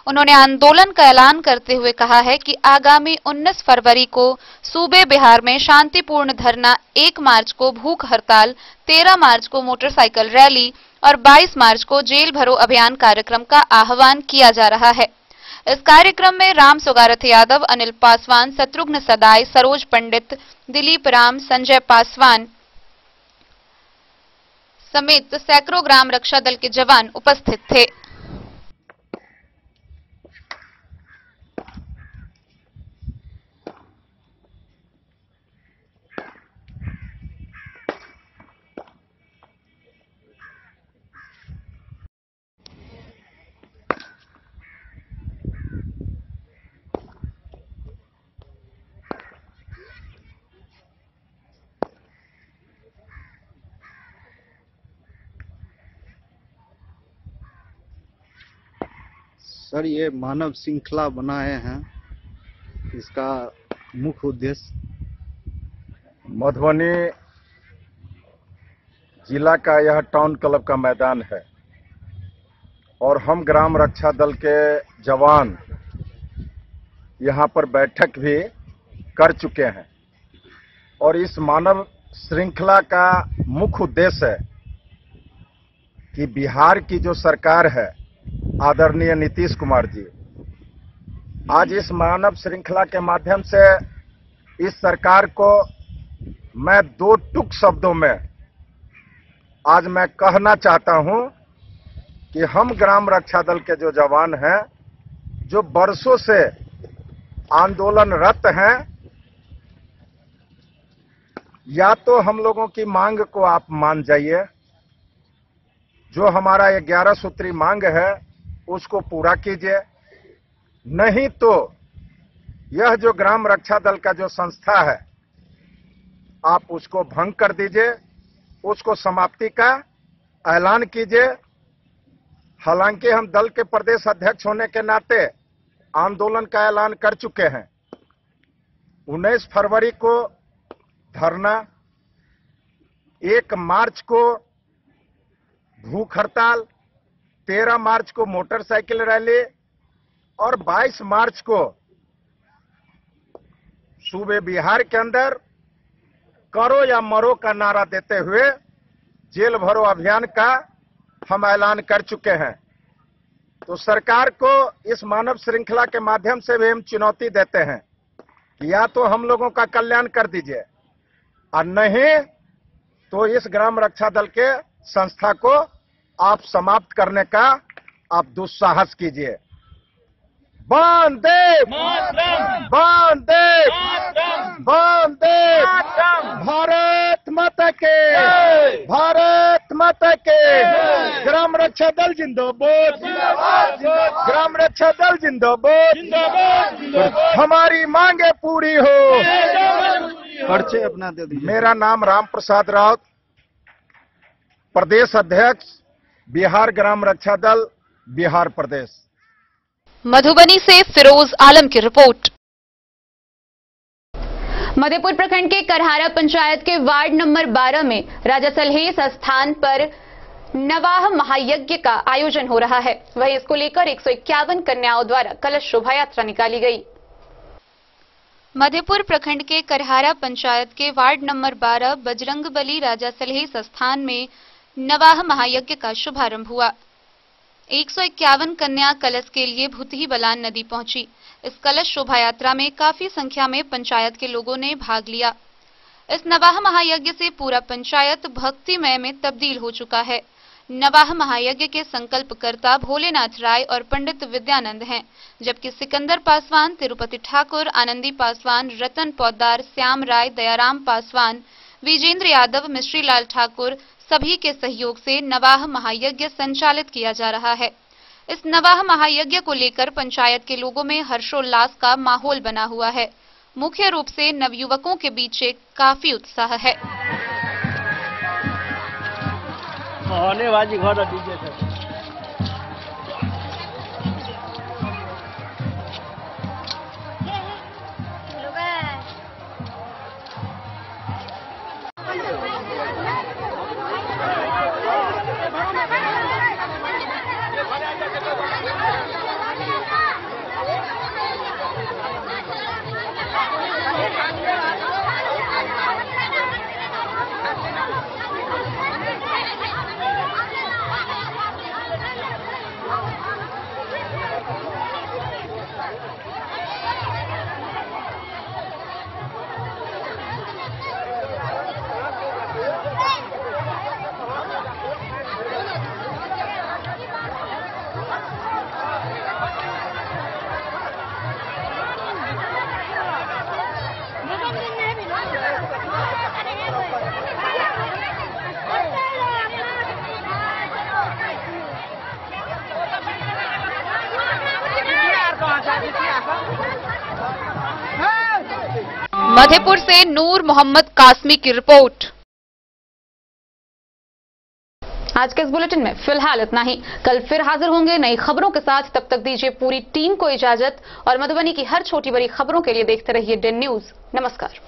उन्होंने आंदोलन का ऐलान करते हुए कहा है कि आगामी 19 फरवरी को सूबे बिहार में शांतिपूर्ण धरना, 1 मार्च को भूख हड़ताल, 13 मार्च को मोटरसाइकिल रैली और 22 मार्च को जेल भरो अभियान कार्यक्रम का आह्वान किया जा रहा है। इस कार्यक्रम में राम सुगारथ यादव, अनिल पासवान, शत्रुघ्न सदाई, सरोज पंडित, दिलीप राम, संजय पासवान समेत सैकड़ों ग्राम रक्षा दल के जवान उपस्थित थे। सर, ये मानव श्रृंखला बनाए हैं, इसका मुख्य उद्देश्य मधुबनी जिला का यह टाउन क्लब का मैदान है और हम ग्राम रक्षा दल के जवान यहाँ पर बैठक भी कर चुके हैं और इस मानव श्रृंखला का मुख्य उद्देश्य है कि बिहार की जो सरकार है आदरणीय नीतीश कुमार जी आज इस मानव श्रृंखला के माध्यम से इस सरकार को मैं दो टूक शब्दों में आज मैं कहना चाहता हूं कि हम ग्राम रक्षा दल के जो जवान हैं जो बरसों से आंदोलनरत हैं या तो हम लोगों की मांग को आप मान जाइए, जो हमारा 11 सूत्री मांग है उसको पूरा कीजिए, नहीं तो यह जो ग्राम रक्षा दल का जो संस्था है आप उसको भंग कर दीजिए, उसको समाप्ति का ऐलान कीजिए। हालांकि हम दल के प्रदेश अध्यक्ष होने के नाते आंदोलन का ऐलान कर चुके हैं। 19 फरवरी को धरना, 1 मार्च को भूख हड़ताल, 13 मार्च को मोटरसाइकिल रैली और 22 मार्च को सूबे बिहार के अंदर करो या मरो का नारा देते हुए जेल भरो अभियान का हम ऐलान कर चुके हैं। तो सरकार को इस मानव श्रृंखला के माध्यम से भी हम चुनौती देते हैं कि या तो हम लोगों का कल्याण कर दीजिए और नहीं तो इस ग्राम रक्षा दल के संस्था को आप समाप्त करने का आप दुस्साहस कीजिए। वंदे वंदे वंदे भारत माता के, भारत माता के। ग्राम रक्षा दल जिंदाबाद, ग्राम रक्षा दल जिंदाबाद। हमारी मांगे पूरी हो। पर्चे अपना दे दीजिए। मेरा नाम राम प्रसाद राउत, प्रदेश अध्यक्ष बिहार ग्राम रक्षा दल बिहार प्रदेश। मधुबनी से फिरोज आलम की रिपोर्ट। मधेपुर प्रखंड के करहारा पंचायत के वार्ड नंबर 12 में राजा सलहेस स्थान पर नवाह महायज्ञ का आयोजन हो रहा है। वहीं इसको लेकर 151 कन्याओं द्वारा कलश शोभा यात्रा निकाली गई। मधेपुर प्रखंड के करहारा पंचायत के वार्ड नंबर 12 बजरंगबली राजा सलहेस स्थान में नवाह महायज्ञ का शुभारंभ हुआ। 151 कन्या कलश के लिए भूतही बलान नदी पहुंची। इस कलश शोभा यात्रा में काफी संख्या में पंचायत के लोगों ने भाग लिया। इस नवाह महायज्ञ से पूरा पंचायत भक्तिमय में तब्दील हो चुका है। नवाह महायज्ञ के संकल्पकर्ता भोलेनाथ राय और पंडित विद्यानंद हैं, जबकि सिकंदर पासवान, तिरुपति ठाकुर, आनंदी पासवान, रतन पौदार, श्याम राय, दयाराम पासवान, विजेंद्र यादव, मिश्री लाल ठाकुर सभी के सहयोग से नवाह महायज्ञ संचालित किया जा रहा है। इस नवाह महायज्ञ को लेकर पंचायत के लोगों में हर्षोल्लास का माहौल बना हुआ है। मुख्य रूप से नवयुवकों के बीच एक काफी उत्साह है। मधेपुर से नूर मोहम्मद कासमी की रिपोर्ट। आज के इस बुलेटिन में फिलहाल इतना ही। कल फिर हाजिर होंगे नई खबरों के साथ। तब तक दीजिए पूरी टीम को इजाजत और मधुबनी की हर छोटी बड़ी खबरों के लिए देखते रहिए डेन न्यूज। नमस्कार।